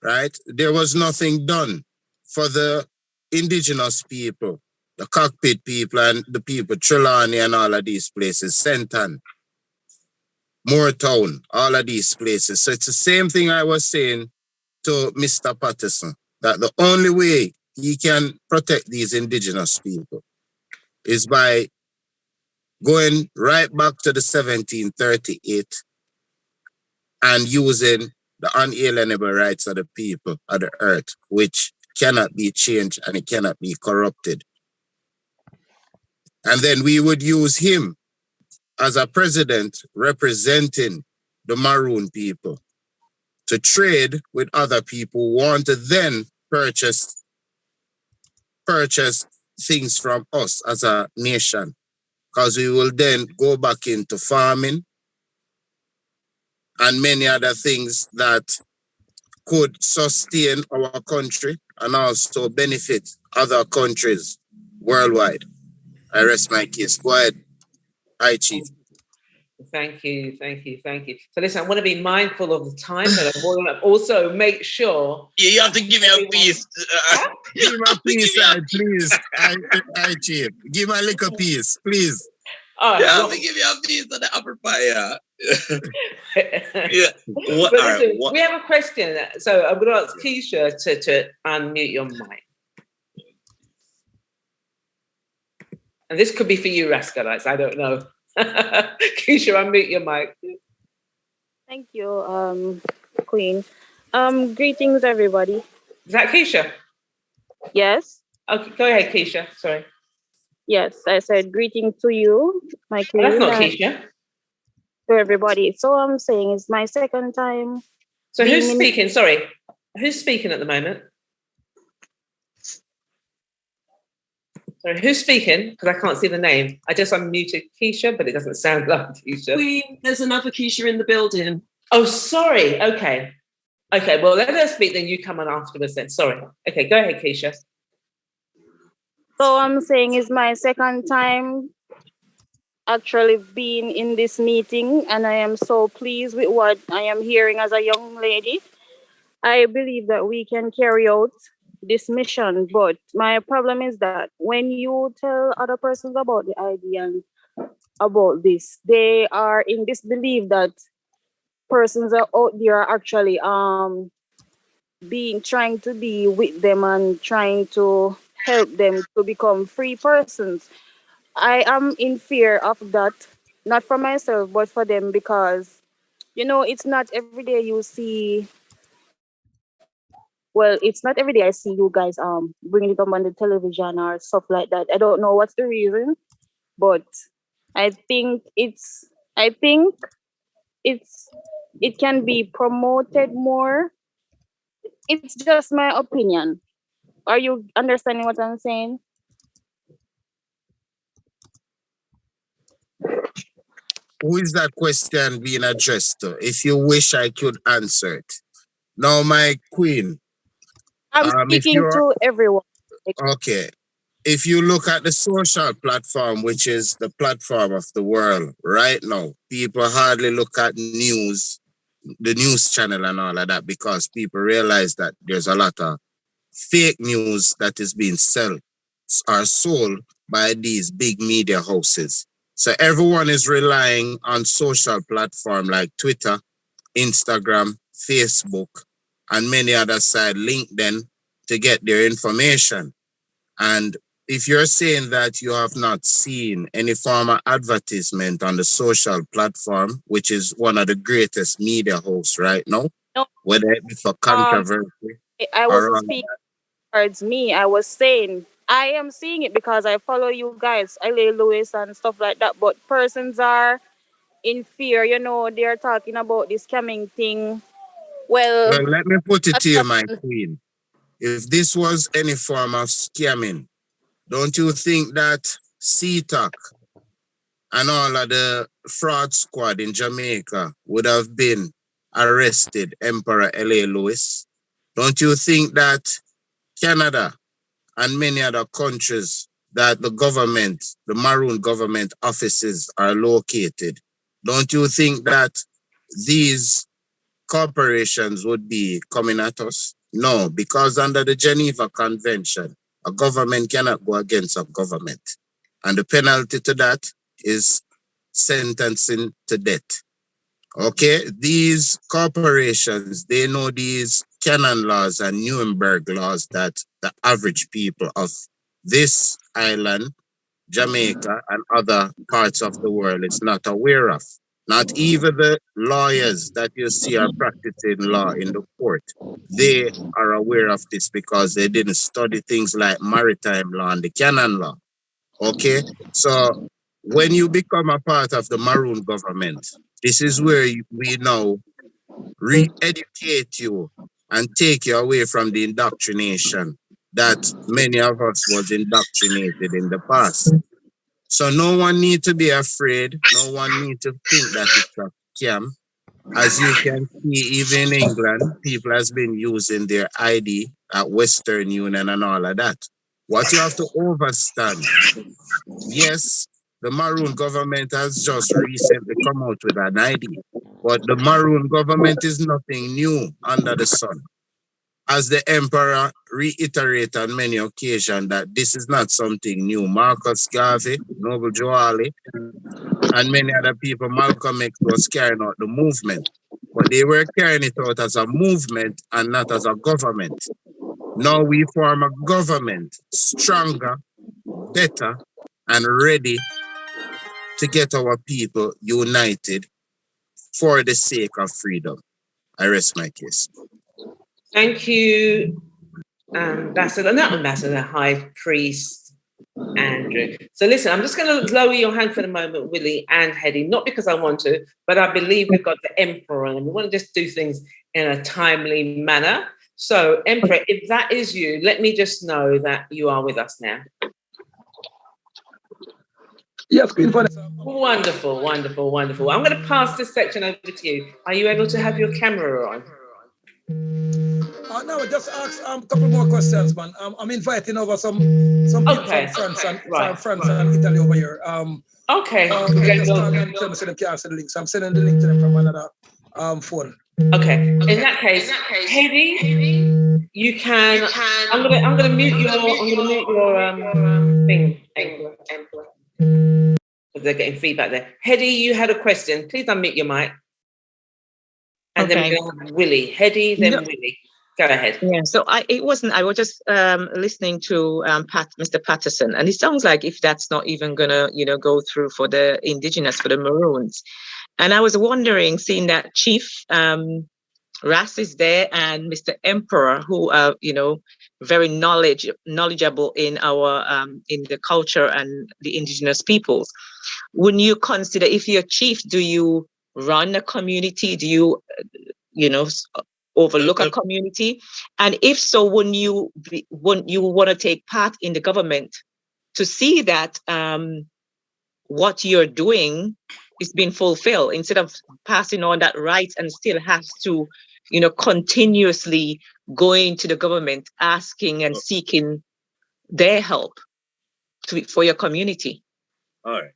Right? There was nothing done for the indigenous people, the cockpit people and the people, Trelawney and all of these places, Senton, Moortown, all of these places. So it's the same thing I was saying to Mr. Patterson, that the only way he can protect these indigenous people is by going right back to the 1738 and using the unalienable rights of the people of the earth, which cannot be changed and it cannot be corrupted. And then we would use him as a president representing the Maroon people to trade with other people who want to then purchase purchase things from us as a nation, because we will then go back into farming and many other things that could sustain our country and also benefit other countries worldwide. I rest my case. Go ahead, Hi Chief. Thank you, thank you, thank you. So listen, I want to be mindful of the time, but I want to also make sure. You have to give me a piece. Give me a piece, Give me a please. I Chief. Give me a little piece, please. All You right, have to give me a piece of the apple pie. Yeah. What? but All right. listen, What? we have a question. So I'm going to ask Keisha to unmute your mic. And this could be for you, Rascalites. I don't know. Keisha, unmute your mic. Thank you, Queen. Greetings, everybody. Is that Keisha? Yes, Okay, go ahead, Keisha. Sorry. yes, I said greeting to you, my Oh, that's queen, not and Keisha. to everybody. So I'm saying it's my second time So being who's in. speaking? Sorry. Who's speaking at the moment? Sorry, who's speaking? Because I can't see the name. I just unmuted Keisha, but it doesn't sound like Keisha. Queen, there's another Keisha in the building. Oh, sorry. Okay. Okay, well, let her speak, then you come on afterwards then. Sorry. Okay, go ahead, Keisha. So I'm saying it's my second time actually being in this meeting, and I am so pleased with what I am hearing as a young lady. I believe that we can carry out this mission, but my problem is that when you tell other persons about the idea and about this, they are in disbelief that persons are out there actually being trying to be with them and trying to help them to become free persons. I am in fear of that, not for myself but for them, because it's not every day you see, well, it's not every day I see you guys bringing it up on the television or stuff like that. I don't know what's the reason, but I think it's it can be promoted more. It's just my opinion. Are you understanding what I'm saying? Who is that question being addressed to? If you wish, I could answer it. Now, my queen, I'm if speaking you're to everyone. okay, if you look at the social platform, which is the platform of the world right now, people hardly look at news, the news channel and all of that, because people realize that there's a lot of fake news that is being sold by these big media houses. So everyone is relying on social platform like Twitter, Instagram, Facebook, and many other side, LinkedIn, to get their information. And if you're saying that you have not seen any form of advertisement on the social platform, which is one of the greatest media hosts right now, No, whether it be for um, controversy I or wasn't on, speaking towards me. I was saying I am seeing it because I follow you guys, LA Lewis and stuff like that. But persons are in fear. They're talking about this scamming thing. well, Well, let me put it that's to you, not, my queen. If this was any form of scamming, don't you think that CTOC and all of the fraud squad in Jamaica would have been arrested Emperor L.A. Lewis? Don't you think that Canada and many other countries that the government, the Maroon government offices are located, don't you think that these corporations would be coming at us? No, because under the Geneva Convention, a government cannot go against a government. And the penalty to that is sentencing to death. Okay, these corporations, they know these canon laws and Nuremberg laws that the average people of this island, Jamaica, and other parts of the world is not aware of. Not even the lawyers that you see are practicing law in the court. They are aware of this because they didn't study things like maritime law and the canon law. Okay, so when you become a part of the Maroon government, this is where we now re-educate you and take you away from the indoctrination that many of us was indoctrinated in the past. So no one need to be afraid. No one need to think that it's a scam. As you can see, even in England, people has been using their ID at Western Union and all of that. What you have to understand, yes, the Maroon government has just recently come out with an ID, but the Maroon government is nothing new under the sun. As the emperor reiterated on many occasions that this is not something new. Marcus Garvey, Noble Joe Harley, and many other people, Malcolm X was carrying out the movement, but they were carrying it out as a movement and not as a government. Now we form a government stronger, better, and ready to get our people united for the sake of freedom. I rest my case. Thank you, Ambassador, not Ambassador, High Priest Andrew. So listen, I'm just going to lower your hand for the moment, Willie and Hedy, not because I want to, but I believe we've got the Emperor and we want to just do things in a timely manner. So, Emperor, if that is you, let me just know that you are with us now. Yes, Queen Father. Wonderful, wonderful, wonderful. I'm going to pass this section over to you. Are you able to have your camera on? No, just ask a couple more questions, man. I'm inviting over some people from France and Italy over here. Okay. Just call me and tell me so they can't send the links. I'm sending the link to them from another phone. Okay. In that case, Hedy, you can. I'm gonna mute your thing, Emperor. Because they're getting feedback there. Hedy, you had a question. Please unmute your mic. And then we're going to have Willie. Hedy, then Willie. Go ahead. Yeah, so I was just listening to Mr. Patterson, and it sounds like if that's not even gonna, go through for the indigenous, for the Maroons. And I was wondering, seeing that Chief Ras is there and Mr. Emperor, who are, very knowledgeable in our in the culture and the indigenous peoples. Wouldn't you consider, if you're chief, do you run a community? Do you, overlook a community? And if so, wouldn't you want to take part in the government to see that what you're doing is being fulfilled, instead of passing on that right and still has to, continuously going to the government asking and seeking their help for your community? All right.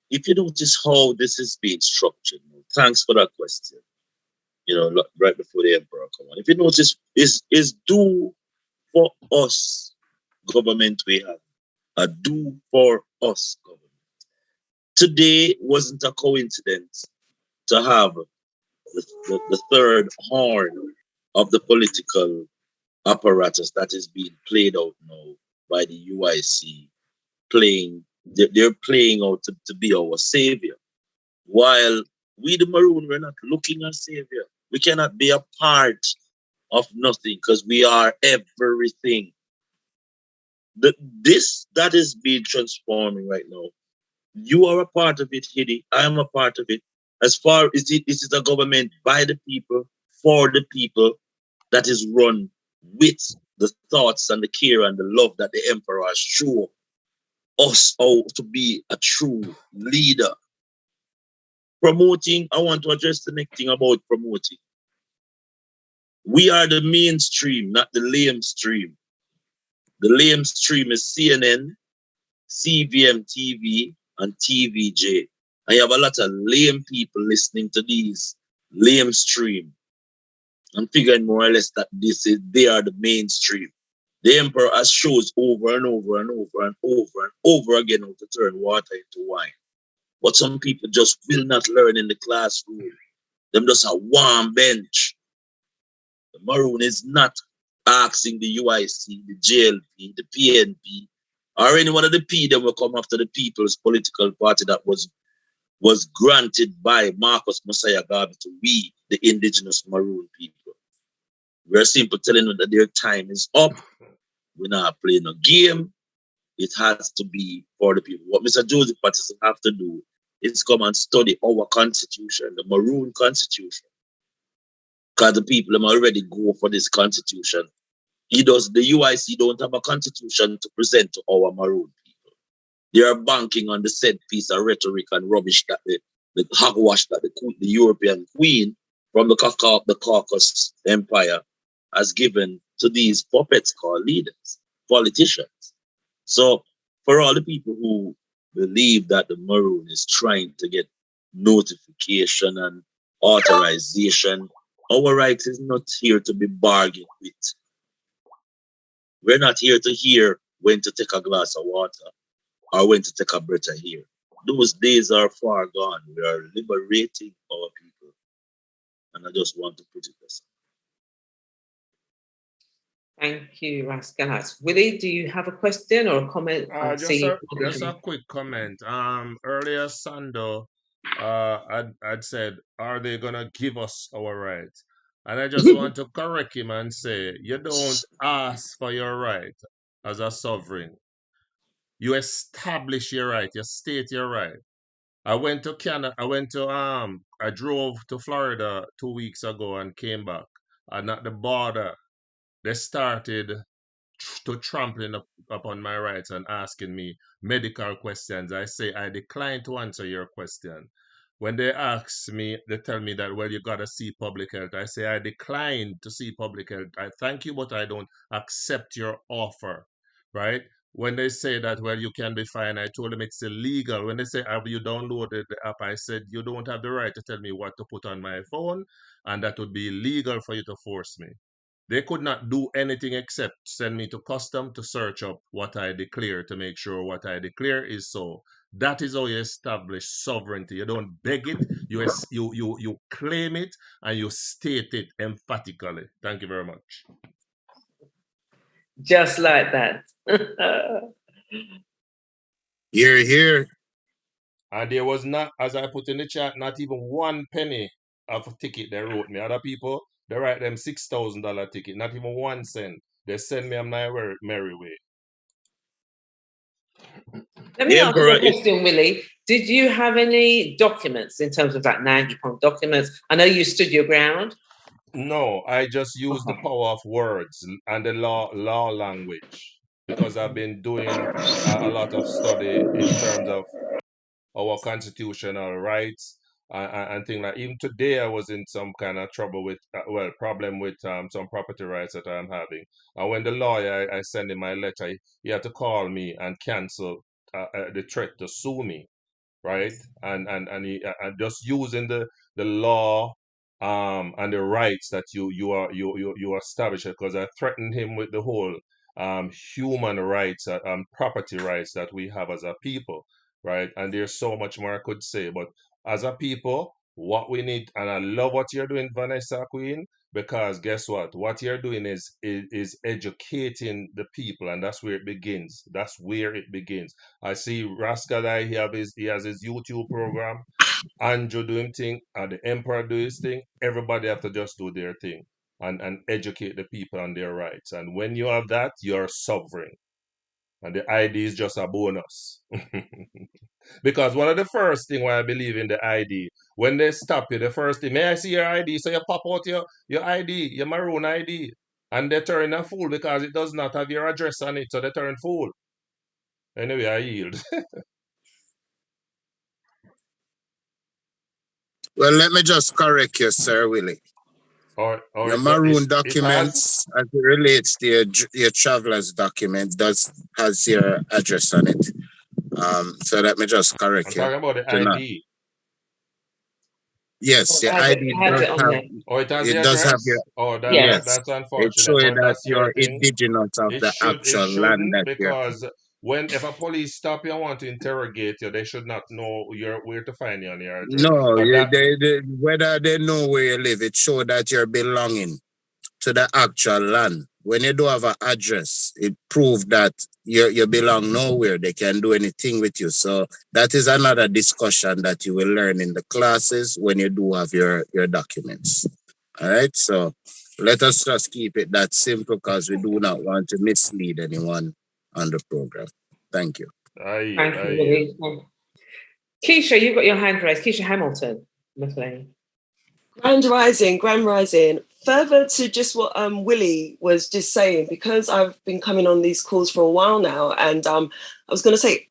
If you notice how this is being structured, thanks for that question. Right before the Emperor come on. If you notice, is do for us government we have. A do for us government. Today wasn't a coincidence to have the third horn of the political apparatus that is being played out now by the UIC, they're playing out to be our savior. While we, the Maroon, we're not looking at savior. We cannot be a part of nothing because we are everything. This that is being transforming right now. You are a part of it, Hedy. I am a part of it. As far as it is a government by the people, for the people, that is run with the thoughts and the care and the love that the Emperor has shown us how to be a true leader. Promoting, I want to address the next thing about promoting. We are the mainstream, not the lame stream. The lame stream is CNN, CVM TV, and TVJ. I have a lot of lame people listening to these lame stream. I'm figuring more or less that they are the mainstream. The Emperor has shows over and over and over and over and over again how to turn water into wine. But some people just will not learn in the classroom. Them just a warm bench. The Maroon is not asking the UIC, the JLP, the PNP, or any one of the P that will come after the People's Political Party that was granted by Marcus Messiah Garvey to we, the indigenous Maroon people. We're simply telling them that their time is up. We're not playing a game. It has to be for the people. What Mr. Joseph Patterson have to do is come and study our constitution, the Maroon constitution. Because the people have already go for this constitution The UIC don't have a constitution to present to our Maroon people. They are banking on the said piece of rhetoric and rubbish that the hogwash that the European Queen from the Caucasus Empire has given to these puppets called leaders, politicians. So for all the people who believe that the Maroon is trying to get notification and authorization, our right is not here to be bargained with. We're not here to hear when to take a glass of water or when to take a breath of air. Those days are far gone. We are liberating our people. And I just want to put it this. Thank you, Rascalas. Willie, do you have a question or a comment? Just a quick comment. Earlier, Sando, I'd said, are they gonna give us our rights? And I just want to correct him and say, you don't ask for your right as a sovereign. You establish your right. You state your right. I went to Canada. I drove to Florida 2 weeks ago and came back. And at the border, they started to trampling upon my rights and asking me medical questions. I say I decline to answer your question. When they ask me, they tell me that, well, you gotta see public health. I say I decline to see public health. I thank you, but I don't accept your offer, right? When they say that, well, you can be fine, I told them it's illegal. When they say, have you downloaded the app? I said, you don't have the right to tell me what to put on my phone, and that would be illegal for you to force me. They could not do anything except send me to custom to search up what I declare to make sure what I declare is so. That is how you establish sovereignty. You don't beg it, you claim it, and you state it emphatically. Thank you very much. Just like that. Here. And there was not, as I put in the chat, not even 1 penny of a ticket they wrote me. Other people, they write them $6,000 ticket, not even 1 cent. They send me on my merry way. Let me ask you a question, Willie. Did you have any documents in terms of that 90 documents? I know you stood your ground. No, I just use the power of words and the law language, because I've been doing a lot of study in terms of our constitutional rights and things like. Even today, I was in some kind of trouble with problem with some property rights that I'm having. And when the lawyer, I send him my letter, he had to call me and cancel the threat to sue me, right? And he just using the law and the rights that you establish, because I threatened him with the whole human rights property rights that we have as a people, right? And there's so much more I could say, but as a people, what we need, and I love what you're doing, Vanessa Queen, because guess what you're doing is educating the people, and that's where it begins. That's where it begins. I see Rascal, he has his YouTube program. Andrew doing thing, and the Emperor do his thing. Everybody have to just do their thing and educate the people on their rights. And when you have that, you're sovereign. And the ID is just a bonus. Because one of the first thing why I believe in the ID, when they stop you, the first thing, may I see your ID? So you pop out your ID, your Maroon ID. And they turn a fool because it does not have your address on it. So they turn fool. Anyway, I yield. Well, let me just correct you, Sir Willie. Or your Maroon documents, as it relates to your traveler's document, has your address on it. So let me just correct you. I'm talking about the ID. Yes, your ID does have. It does have your. That's unfortunate. It shows but that that's you're thing. indigenous of the actual land that you're. Because if a police stop you and want to interrogate you, they should not know where to find you on your address. No, whether they know where you live, it shows that you're belonging to the actual land. When you don't have an address, it proves that you belong nowhere. They can do anything with you. So that is another discussion that you will learn in the classes when you do have your documents. All right. So let us just keep it that simple, because we do not want to mislead anyone on the program. Thank you. Thank you, Willie. Keisha, you've got your hand raised. Keisha Hamilton, McLean. Grand Rising. further to just what Willie was just saying, because I've been coming on these calls for a while now, and I was going to say,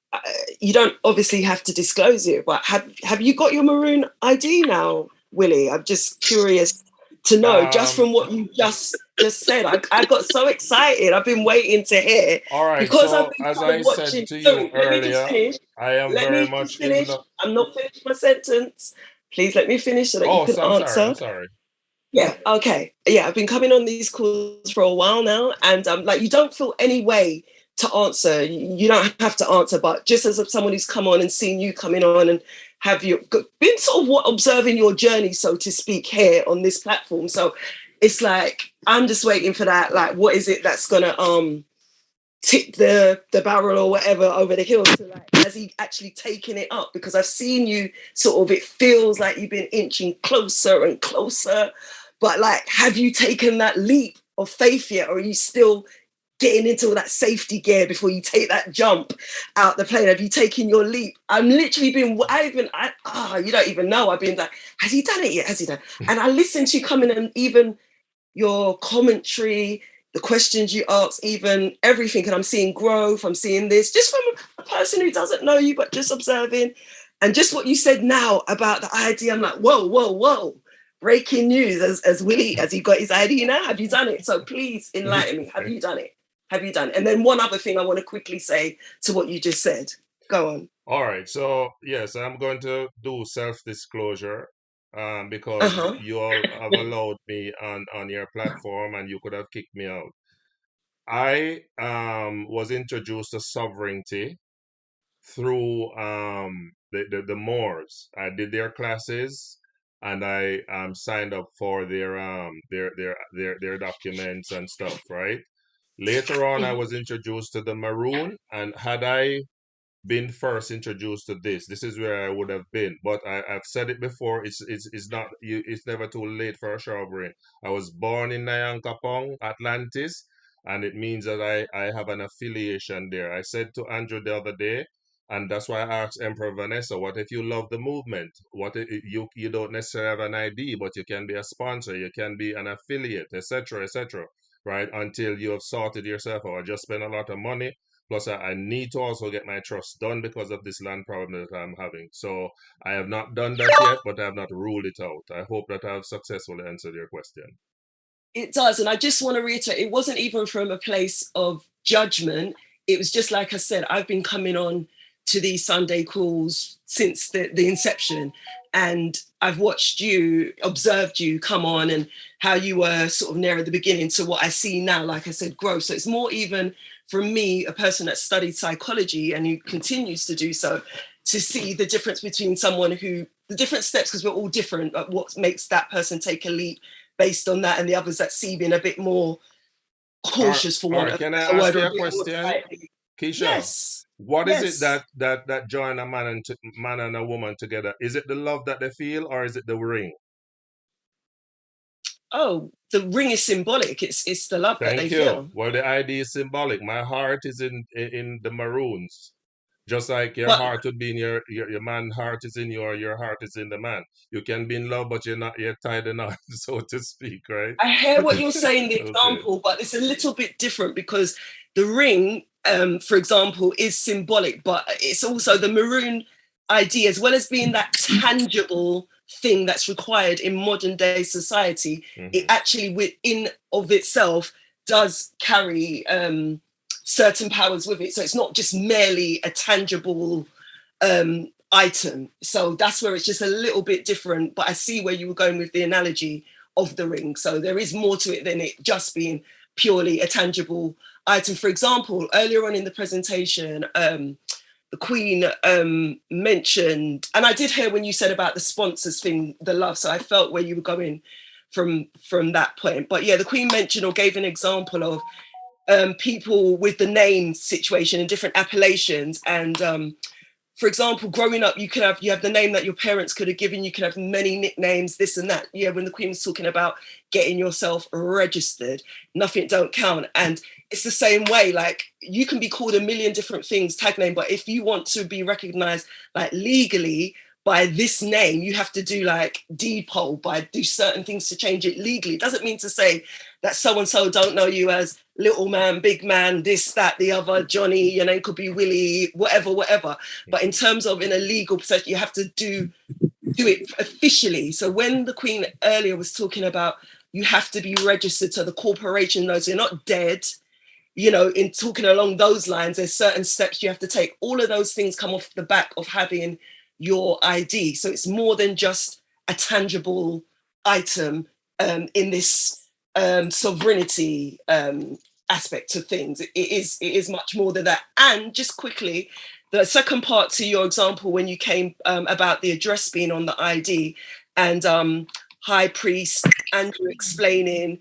you don't obviously have to disclose it, but have you got your Maroon ID now, Willie? I'm just curious to know, just from what you just said. I got so excited. I've been waiting to hear. All right. Because I've So been as kind of I said watching. to you Sorry, let me just earlier, finish. I am Let very me just much in finish. love. I'm not finished my sentence. Please let me finish so that you Oh, can so I'm sorry. answer. I'm sorry. Yeah, okay. Yeah, I've been coming on these calls for a while now, and like, you don't feel any way to answer. You don't have to answer, but just as someone who's come on and seen you coming on and have you been sort of observing your journey, so to speak, here on this platform. So it's like, I'm just waiting for that. Like, what is it that's gonna tip the barrel or whatever over the hill? So like, has he actually taken it up? Because I've seen you sort of, it feels like you've been inching closer and closer, but like, have you taken that leap of faith yet, or are you still getting into that safety gear before you take that jump out the plane? Have you taken your leap? I'm literally been, you don't even know. I've been like, has he done it yet? Has he done? And I listened to you coming, and even your commentary, the questions you ask, even everything, and I'm seeing growth. I'm seeing this just from a person who doesn't know you, but just observing. And just what you said now about the idea, I'm like, whoa, whoa, whoa. Breaking news, as Willie, has he got his ID now? Have you done it? So please enlighten me. Have you done it? Have you done it? And then one other thing I want to quickly say to what you just said. Go on. All right. So yes, I'm going to do self-disclosure, because you all have allowed me on your platform, and you could have kicked me out. I was introduced to sovereignty through the Moors. I did their classes, and I signed up for their documents and stuff, right? Later on, I was introduced to the Maroon, and had I been first introduced to this is where I would have been. But I've said it before, it's not you, it's never too late for a shower. I was born in Nyankapong, Atlantis, and it means that I have an affiliation there. I said to Andrew the other day, and that's why I asked Emperor Vanessa, what if you love the movement? What if you don't necessarily have an ID, but you can be a sponsor, you can be an affiliate, etc., etc., right? Until you have sorted yourself out. I just spend a lot of money. Plus, I need to also get my trust done because of this land problem that I'm having. So I have not done that yet, but I have not ruled it out. I hope that I have successfully answered your question. It does. And I just want to reiterate, it wasn't even from a place of judgment. It was just like I said, I've been coming on to these Sunday calls since the inception. And I've watched you, observed you come on, and how you were sort of near at the beginning to what I see now, like I said, growth. So it's more even for me, a person that studied psychology and who continues to do so, to see the difference between someone who, the different steps, because we're all different, but what makes that person take a leap based on that, and the others that seem being a bit more cautious, for want of Can I a ask word, or you a a bit more question, slightly. Keisha? Yes. What is it Yes. that join a man and a woman together? Is it the love that they feel, or is it the ring? Oh, the ring is symbolic. It's the love that they Thank you. feel. Well, the ID is symbolic. My heart is in the Maroons. Just like your But heart would be in your man heart is in your heart is in the man. You can be in love, but you're not yet tied in knot, so to speak, right? I hear what you're saying, the Okay. example, but it's a little bit different because the ring, for example, is symbolic, but it's also the Maroon idea, as well as being that tangible thing that's required in modern day society. It actually, within of itself, does carry certain powers with it. So it's not just merely a tangible item. So that's where it's just a little bit different. But I see where you were going with the analogy of the ring. So there is more to it than it just being purely a tangible item. For example, earlier on in the presentation, the Queen mentioned, and I did hear when you said about the sponsors thing, the love. So I felt where you were going from that point. But yeah, the Queen mentioned or gave an example of people with the name situation and different appellations. And for example, growing up, you have the name that your parents could have given. You can have many nicknames, this and that. Yeah, when the Queen was talking about getting yourself registered, nothing don't count. And it's the same way. Like, you can be called a million different things, tag name, but if you want to be recognized like legally by this name, you have to do like deed poll, do certain things to change it legally. It doesn't mean to say that so-and-so don't know you as little man, big man, this, that, the other, Johnny, your name could be Willie, whatever. But in terms of in a legal process, you have to do it officially. So when the Queen earlier was talking about you have to be registered so the corporation knows you're not dead, in talking along those lines, there's certain steps you have to take. All of those things come off the back of having your ID. So it's more than just a tangible item in this sovereignty aspect of things. It is much more than that. And just quickly, the second part to your example, when you came about the address being on the ID and High Priest Andrew explaining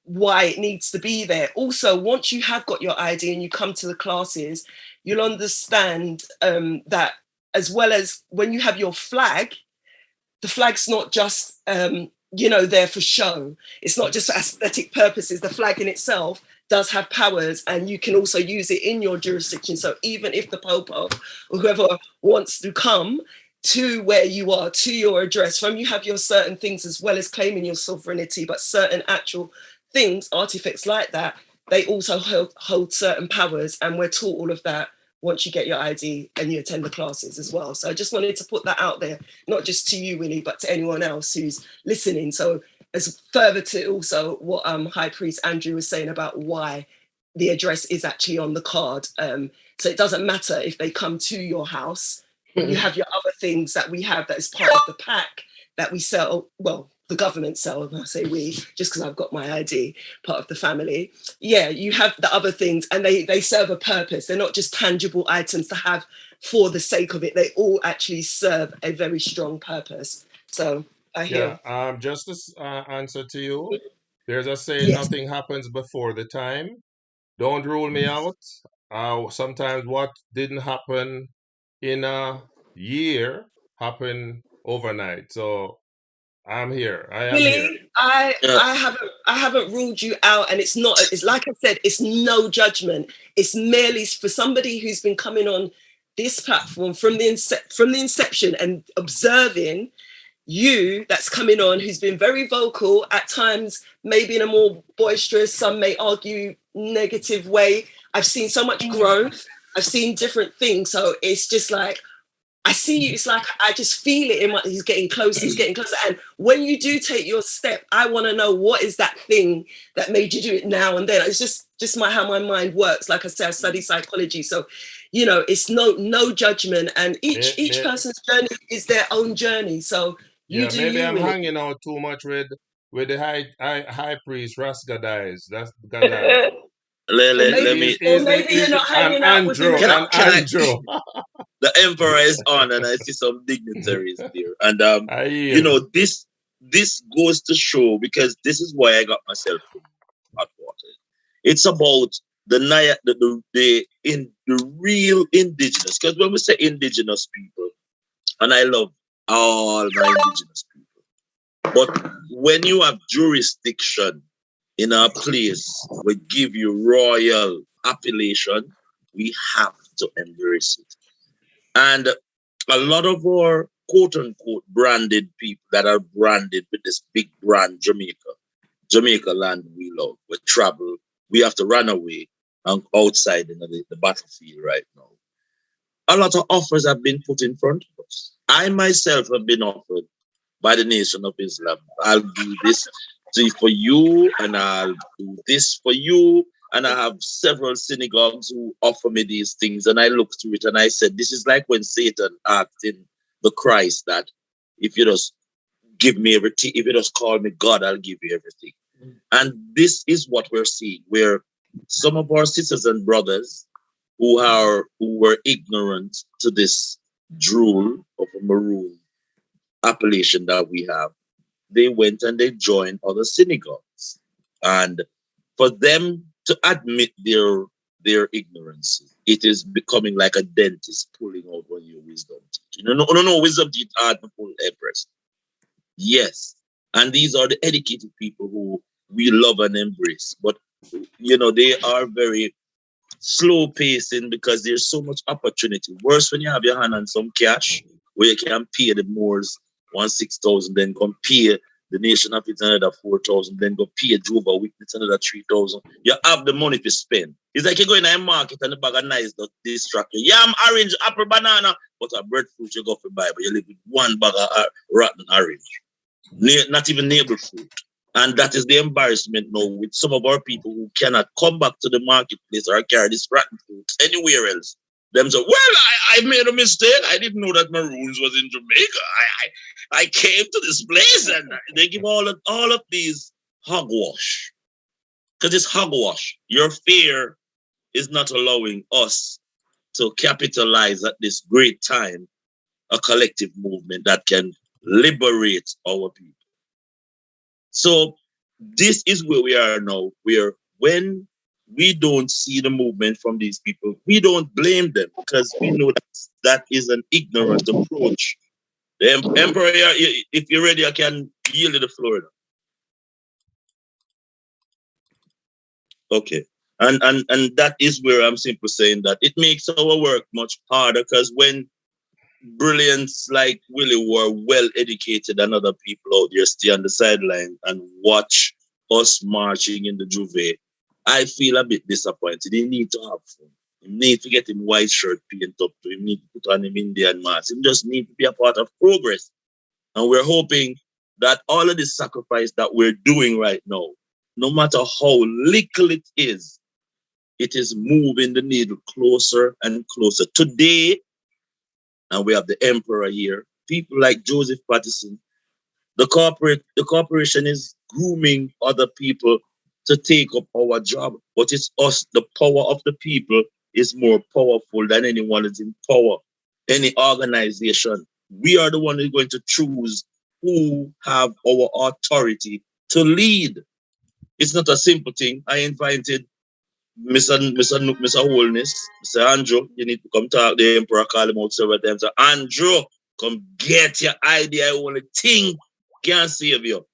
why it needs to be there. Also, once you have got your ID and you come to the classes, you'll understand that as well as when you have your flag, the flag's not just, there for show. It's not just for aesthetic purposes. The flag in itself does have powers and you can also use it in your jurisdiction. So even if the Popo or whoever wants to come to where you are, to your address, from you have your certain things as well as claiming your sovereignty, but certain actual things, artifacts like that, they also hold certain powers, and we're taught all of that once you get your ID and you attend the classes as well. So I just wanted to put that out there, not just to you, Willie, but to anyone else who's listening. So as further to also what High Priest Andrew was saying about why the address is actually on the card. So it doesn't matter if they come to your house, you have your other things that we have that is part of the pack that we sell, well, the government sell, I say we, just because I've got my ID, part of the family. Yeah, you have the other things and they serve a purpose. They're not just tangible items to have for the sake of it. They all actually serve a very strong purpose. So I hear. Yeah, just to answer to you, there's a saying, Yes. nothing happens before the time. Don't rule me out. Sometimes what didn't happen in a year happened overnight. So I'm here. I am here. Really, I haven't ruled you out, and it's not. It's like I said, it's no judgment. It's merely for somebody who's been coming on this platform from the inception and observing you that's coming on, who's been very vocal at times, maybe in a more boisterous, some may argue negative way. I've seen so much growth. I've seen different things, so it's just like. I see you, it's like I just feel it in he's getting closer, he's getting closer. And when you do take your step, I want to know what is that thing that made you do it now and then. It's just how my mind works. Like I said, I study psychology. So, it's no judgment. And each person's journey is their own journey. So you do maybe you I'm in it. hanging out too much with the high priest Rasgadais. That's Gadai. Let me. Or maybe you're not And hanging out with him. Andrew. The emperor is on, and I see some dignitaries there. And I yield. this goes to show, because this is why I got myself in hot water. It's about the real indigenous. Because when we say indigenous people, and I love all my indigenous people, but when you have jurisdiction in a place we give you royal appellation, we have to embrace it. And a lot of our quote unquote branded people that are branded with this big brand, Jamaica land we love, we travel, we have to run away and outside in the battlefield right now. A lot of offers have been put in front of us. I myself have been offered by the Nation of Islam. I'll do this for you, and I'll do this for you. And I have several synagogues who offer me these things. And I looked through it and I said, this is like when Satan asked in the Christ that if you just give me everything, if you just call me God, I'll give you everything. And this is what we're seeing, where some of our sisters and brothers who were ignorant to this drool of a maroon appellation that we have, they went and they joined other synagogues. And for them to admit their ignorance, it is becoming like a dentist pulling out one of your wisdom teeth. No, wisdom teeth are to pull breast. Yes. And these are the educated people who we love and embrace. But, they are very slow pacing because there's so much opportunity. Worse when you have your hand on some cash where you can pay the Moors 6,000, then go pay the Nation of it another 4,000, then go pay Jehovah Witness another 3,000. You have the money to spend. It's like you go in a market and the bag of nice that distract you. Yam, orange, apple, banana, but a breadfruit you go for buy, but you live with one bag of rotten orange. Not even neighbor fruit. And that is the embarrassment now with some of our people who cannot come back to the marketplace or carry this rotten fruit anywhere else. Them say, well, I made a mistake. I didn't know that Maroons was in Jamaica. I came to this place and they give all of these hogwash. Because it's hogwash. Your fear is not allowing us to capitalize at this great time a collective movement that can liberate our people. So this is where we are now, where when we don't see the movement from these people, we don't blame them because we know that is an ignorant approach. The Emperor, if you're ready, I can yield to the floor. Okay. And that is where I'm simply saying that it makes our work much harder because when brilliants like Willie were well educated and other people out there stay on the sideline and watch us marching in the Juve, I feel a bit disappointed. He need to have fun. He need to get him white shirt paint up to him, need to put on him Indian mask. He just need to be a part of progress. And we're hoping that all of this sacrifice that we're doing right now, no matter how little it is moving the needle closer and closer. Today, and we have the Emperor here, people like Joseph Patterson, the corporation is grooming other people to take up our job, but it's us, the power of the people is more powerful than anyone is in power, any organization. We are the one who's going to choose who have our authority to lead. It's not a simple thing. I invited Mr. Holness, Mr. Andrew, you need to come talk. The Emperor called him out several times. So, Andrew, come get your idea. I want to think can save you.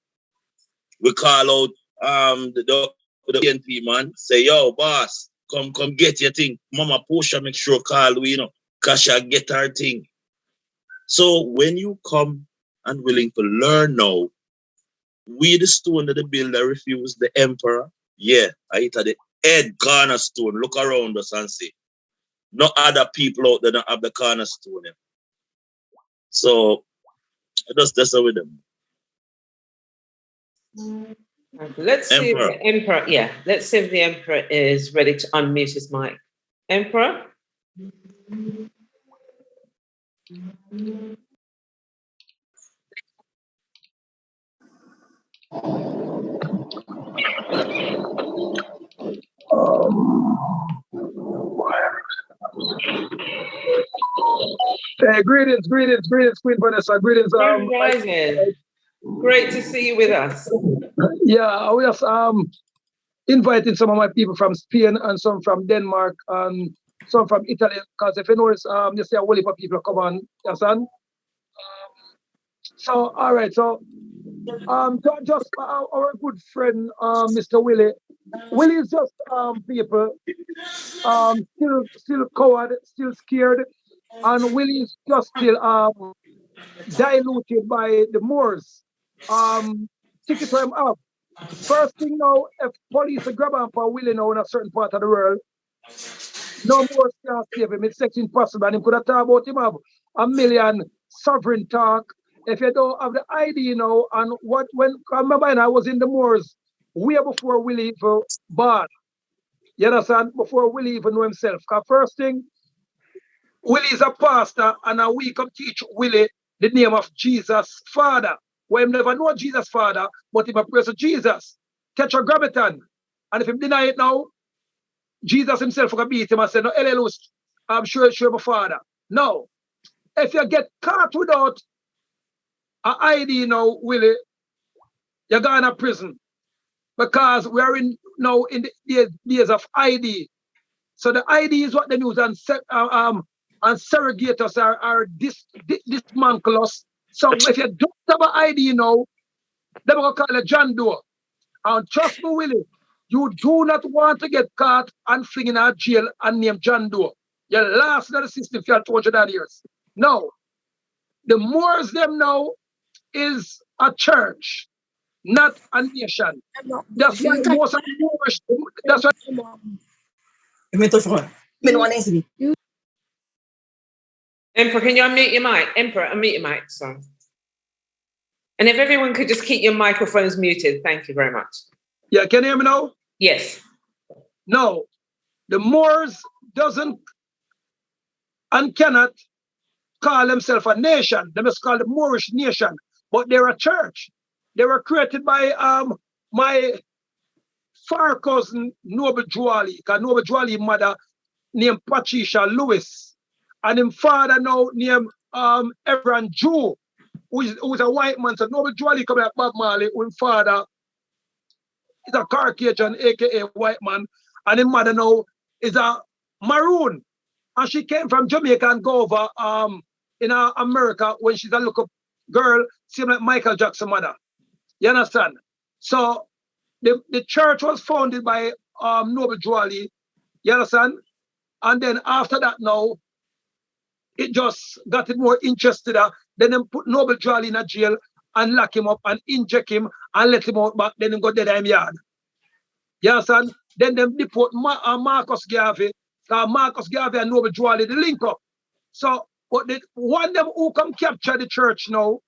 We call out the PNP man, say, yo, boss, come get your thing. Mama Portia make sure call we, cause she get her thing. So when you come and willing to learn now, we the stone of the builder refuse the Emperor. Yeah, I hit at the head cornerstone. Look around us and see. No other people out there don't have the cornerstone. Yeah. So that's how with them. Let's see if the Emperor, let's see if the Emperor is ready to unmute his mic. Emperor? Greetings, Queen Vanessa. Greetings. Great to see you with us. Yeah, I was inviting some of my people from Spain and some from Denmark and some from Italy. Because if you notice, you see a whole heap of people come on, yes, and so all right, so just our good friend, Mr. Willie. Willie is just people still coward, still scared, and Willie is just still diluted by the Moors. Take it to him up. First thing now, if police are grabbing for Willie now in a certain part of the world, no more can save him. It's impossible. And he could have talked about him have a million sovereign talk. If you don't have the ID now, and when I remember I was in the Moors way before Willie even born. You understand? Before Willie even know himself. Because first thing, Willie is a pastor, and we come teach Willie the name of Jesus Father. Where him never know Jesus Father, but him a praise to Jesus. Tetragrammaton. And if him deny it now, Jesus himself will beat him and say, no, Elelus, I'm sure my father. No. If you get caught without an ID now, Willie, you're going to prison. Because we are now in the days of ID. So the ID is what they use and surrogate us or dismantle us. So if you don't have an ID now, they're going to call it John Doe. And trust me, Willie, you do not want to get caught and fling in a jail and named John Doe. You're last in the system for 200 years. No. The Moors them now is a church, not a nation. That's why most of the Moorish, that's why Emperor, can you unmute your mic? Emperor, unmute your mic, son. And if everyone could just keep your microphones muted, thank you very much. Yeah, can you hear me now? Yes. No, the Moors doesn't and cannot call themselves a nation. They must call the Moorish nation, but they're a church. They were created by my far cousin Noble Juali, because Noble Juali mother named Patricia Lewis, and him father now named Everand Jew, who's a white man. So Noble Juali come like Bob Marley, whose father is a Caucasian, aka white man, and his mother now is a Maroon. And she came from Jamaica and go over in America when she's a little girl, same like Michael Jackson mother. You understand? So the church was founded by Noble Juali, you understand? And then after that now, it just got it more interested. Then they put Noble Juali in a jail and lock him up and inject him and let him out back, then he go dead in yard. You understand? Then they deport Marcus Garvey, because Marcus Garvey and Noble Juali, they link up. So, but the one them who come capture the church now,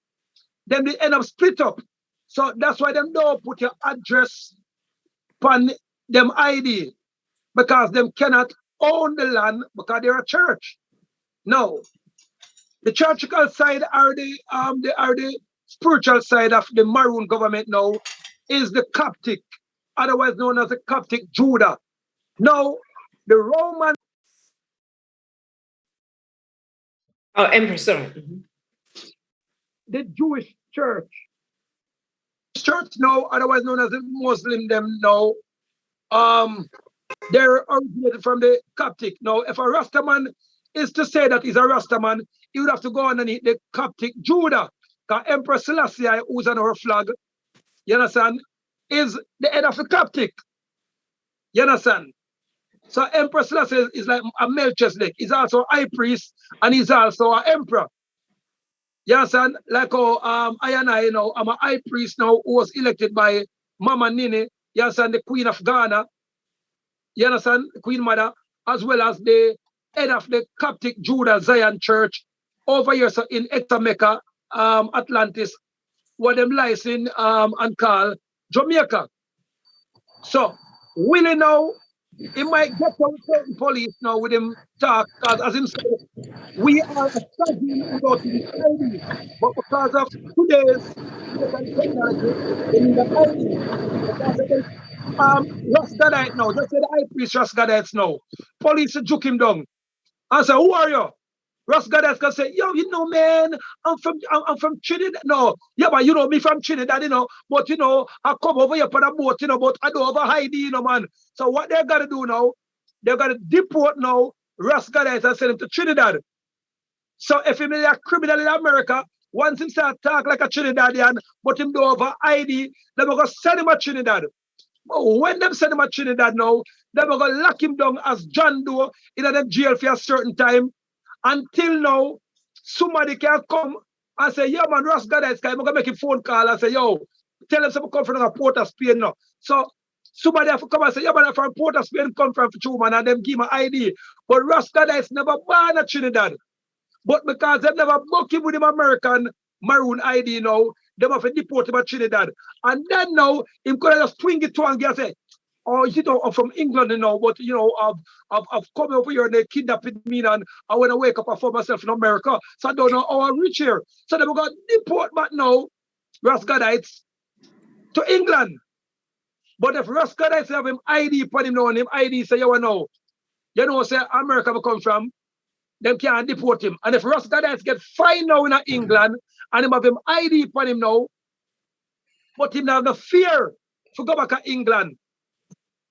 then they end up split up. So that's why them don't put your address on them ID, because them cannot own the land because they're a church. No, the churchical side are the spiritual side of the Maroon government now is the Coptic, otherwise known as the Coptic Judah. Now, the Roman. Oh, Emperor, sorry. The Jewish church. Church now, otherwise known as the Muslim them now, they're originated from the Coptic. Now, if a Rastaman is to say that he's a Rastaman, he would have to go underneath the Coptic Judah. Because Emperor Selassie, who's on our flag, you understand, is the head of the Coptic. You understand? So Emperor Selassie is like a Melchizedek. He's also a high priest and he's also an emperor. You understand? Like how I and I, I'm a high priest now who was elected by Mama Nini, you understand, the Queen of Ghana, you understand, the Queen Mother, as well as the head of the Coptic Judah Zion Church over here, so in Exameka, Atlantis, what them lies in and call Jamaica. So, Willie now, he might get some certain police now with him talk, because as him said, we are a sovereign without any ID. But because of today's technology, they need an ID. Because of them, Ross Gadite now, just say the high priest Ross Gadite now. Police juke him down. And say, who are you? Ross Gadite can say, yo, man, I'm from Trinidad. No, yeah, but you know me from Trinidad, but I come over here for a boat, but I don't have a ID, man. So what they gotta do now, they gotta deport now Ross Gadite and send him to Trinidad. So if he is a criminal in America, once him start talk like a Trinidadian, but him do over ID, they're going to send him to Trinidad. But when them send him to Trinidad now, they're going to lock him down as John Doe in a jail for a certain time. Until now, somebody can come and say, yeah, man, Ross got that guy. I'm going to make a phone call and say, yo, tell him some come from a Port of Spain now. So somebody have to come and say, yeah, man, I'm from Port of Spain, come from Chuman, and them give him an ID. But Ross got that never born at Trinidad. But because they never book him with him American Maroon ID now, they have to deport him to Trinidad. And then now, him could just swing it to and say, oh, I'm from England but I've come over here and they kidnapped me and I want to wake up and find myself in America. So I don't know how I reach here. So they're going to deport back now, Rascadites, to England. But if Rascadites have him ID upon him now and him ID say, say America will come from, them can't deport him. And if Ross Gadites get fined now in England and him have him ID upon him now, but him have no fear to go back to England,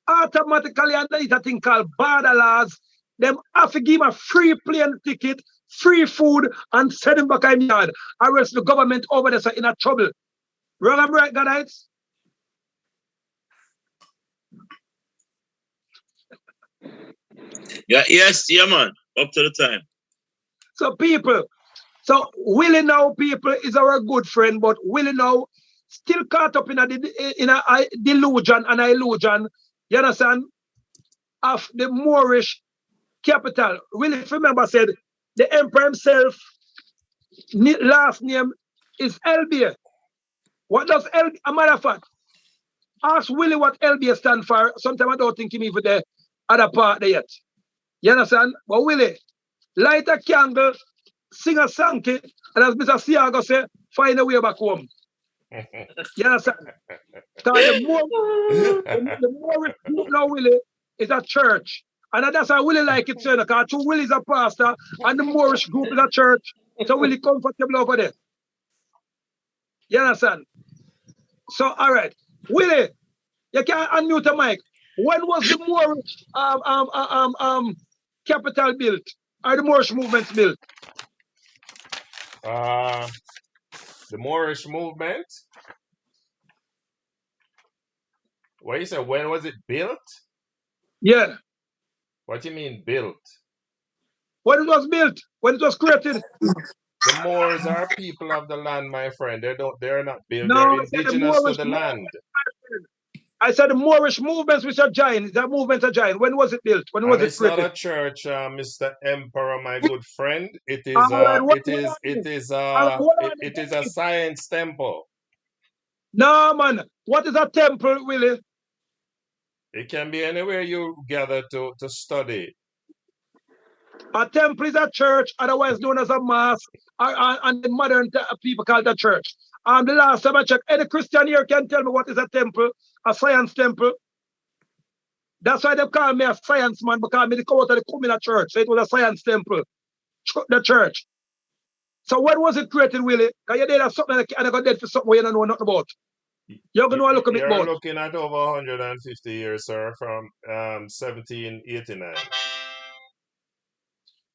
automatically underneath a thing called border laws, them have to give him a free plane ticket, free food, and send him back in yard. Or else the government over there is in a trouble. Wrong and right, Gadites? Yeah, man. Up to the time. So people, So Willie now, people, is our good friend, but Willie now still caught up in a delusion and illusion, you understand, of the Moorish capital. Willie, if you remember, said the emperor himself, last name is LB. What does LB? A matter of fact, ask Willie what LB stand for. Sometimes I don't think him even the other part there yet. You understand? But Willie, light a candle, sing a song, and as Mr. Siago say, find a way back home. You understand? Because the Moorish group now, Willie, is a church. And that's why Willie like it, sir, because two Willie is a pastor, and the Moorish group is a church. So Willie comfortable over there. You understand? So, all right. Willie, you can unmute the mic. When was the Moorish capital built? Or the Moorish movement built? The Moorish movement. What you said? When was it built? Yeah. What do you mean built? When it was built, when it was created. The Moors are people of the land, my friend. They're not built. No, they're indigenous to the land. I said the Moorish movements which are giant. That movement are giant. When was it built? When was it created? It's not a church, Mr. Emperor, my good friend. It is a science temple. No, man. What is a temple, Willie? It can be anywhere you gather to study. A temple is a church, otherwise known as a mosque, and the modern people call it a church. The last time I checked, any Christian here can tell me what is a temple, a science temple. That's why they call me a science man, because me come out of the Kumina church. So it was a science temple, the church. So when was it created, Willie? Because you did something and I got dead for something you don't know nothing about. You're going to look a bit about. You're looking at over 150 years, sir, from 1789.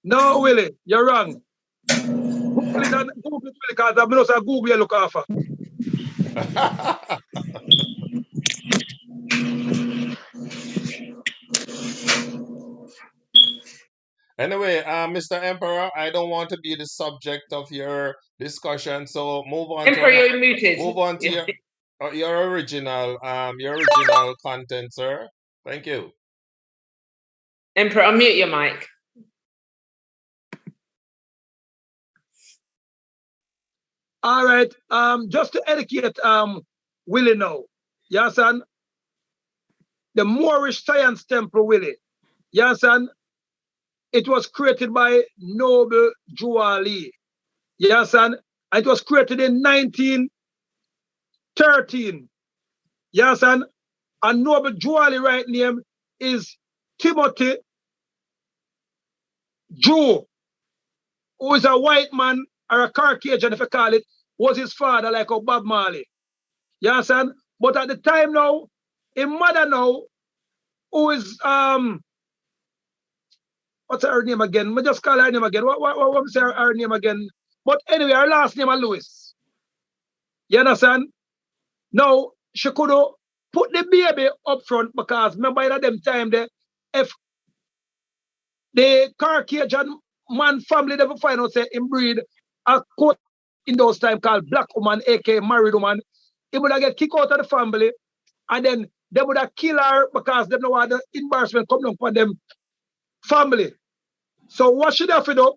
No, Willie, you're wrong. Google it, Willie, because I'm not saying Google you look after. Anyway, Mr. Emperor, I don't want to be the subject of your discussion, so move on. Emperor, you're muted. Move on to your original content, sir. Thank you. Emperor, unmute your mic. All right. Just to educate Willie now. Yes, son. The Moorish Science Temple, Willie. Yes, son. It was created by Noble Juali. Yes, son. It was created in 1913. Yes, son. And Noble Juali right name is Timothy Jew, who is a white man or a Caucasian, if you call it, was his father, like a Bob Marley. You understand? But at the time now, his mother now, who is what's her name again? We just call her name again. What say her name again? But anyway, her last name is Lewis. You understand? Now she could put the baby up front, because remember at them time there, if the Caucasian man family never find out say him breed a coat in those times called black woman, aka married woman, he would have get kicked out of the family, and then they would have killed her because they know how the embarrassment come down for them family. So what should have to do?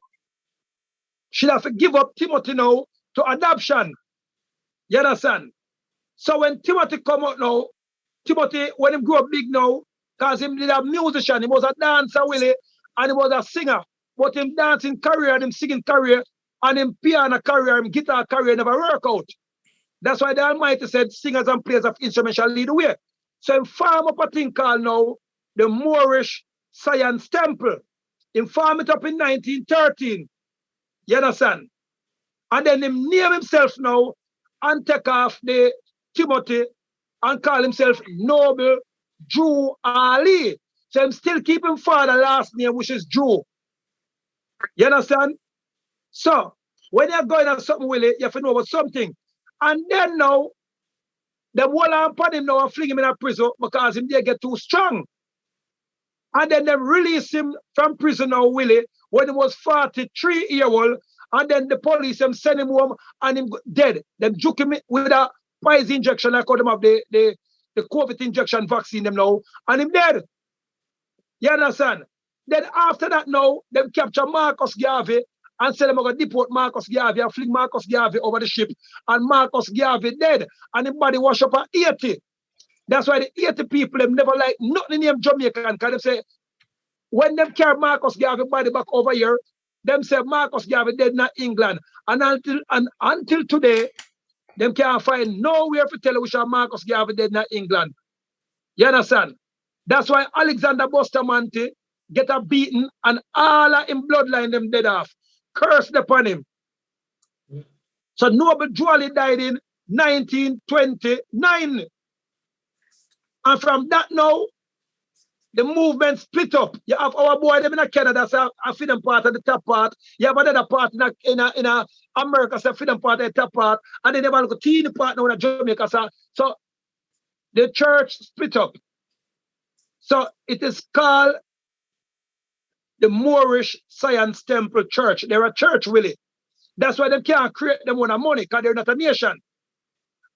She'd have to give up Timothy now to adoption. You understand? So when Timothy come out now, Timothy, when he grew up big now, because he did a musician, he was a dancer, Willie, and he was a singer. But him dancing career and him singing career and him piano career, him guitar career never work out. That's why the Almighty said singers and players of instruments shall lead the way. So him farm up a thing called now the Moorish Science Temple. Him farm it up in 1913. You understand? And then him name himself now and take off the Timothy and call himself Noble Jew Ali. So him still keep him father last name, which is Jew. You understand? So when you're going on something, Willie, you have to know about something. And then now, them hold on upon him now and fling him in a prison because him they get too strong. And then they release him from prison now, Willie, when he was 43-year-old, And then the police them send him home and him dead. Them juke him with a poison injection, like how them have the COVID injection vaccine them now, and him dead. You understand? Then after that now, them capture Marcus Garvey and say them going to deport Marcus Garvey and fling Marcus Garvey over the ship, and Marcus Garvey dead, and his body wash up at 80. That's why the 80 people them never like nothing named Jamaican, because they say when them carry Marcus Garvey body back over here, them say Marcus Garvey dead in England. And until today, them can't find nowhere to tell which Marcus Garvey dead in England. You understand? That's why Alexander Bustamante get a beaten and all of him bloodline them dead off. Cursed upon him. So Noble Jolly died in 1929. And from that now, the movement split up. You have our boy them in Canada, so I feel them part of the top part. You have another part in America, so I feel them part of the top part. And then they have a teeny part now in Jamaica. So the church split up. So it is called the Moorish Science Temple Church. They're a church, really. That's why they can't create them own money, because they're not a nation.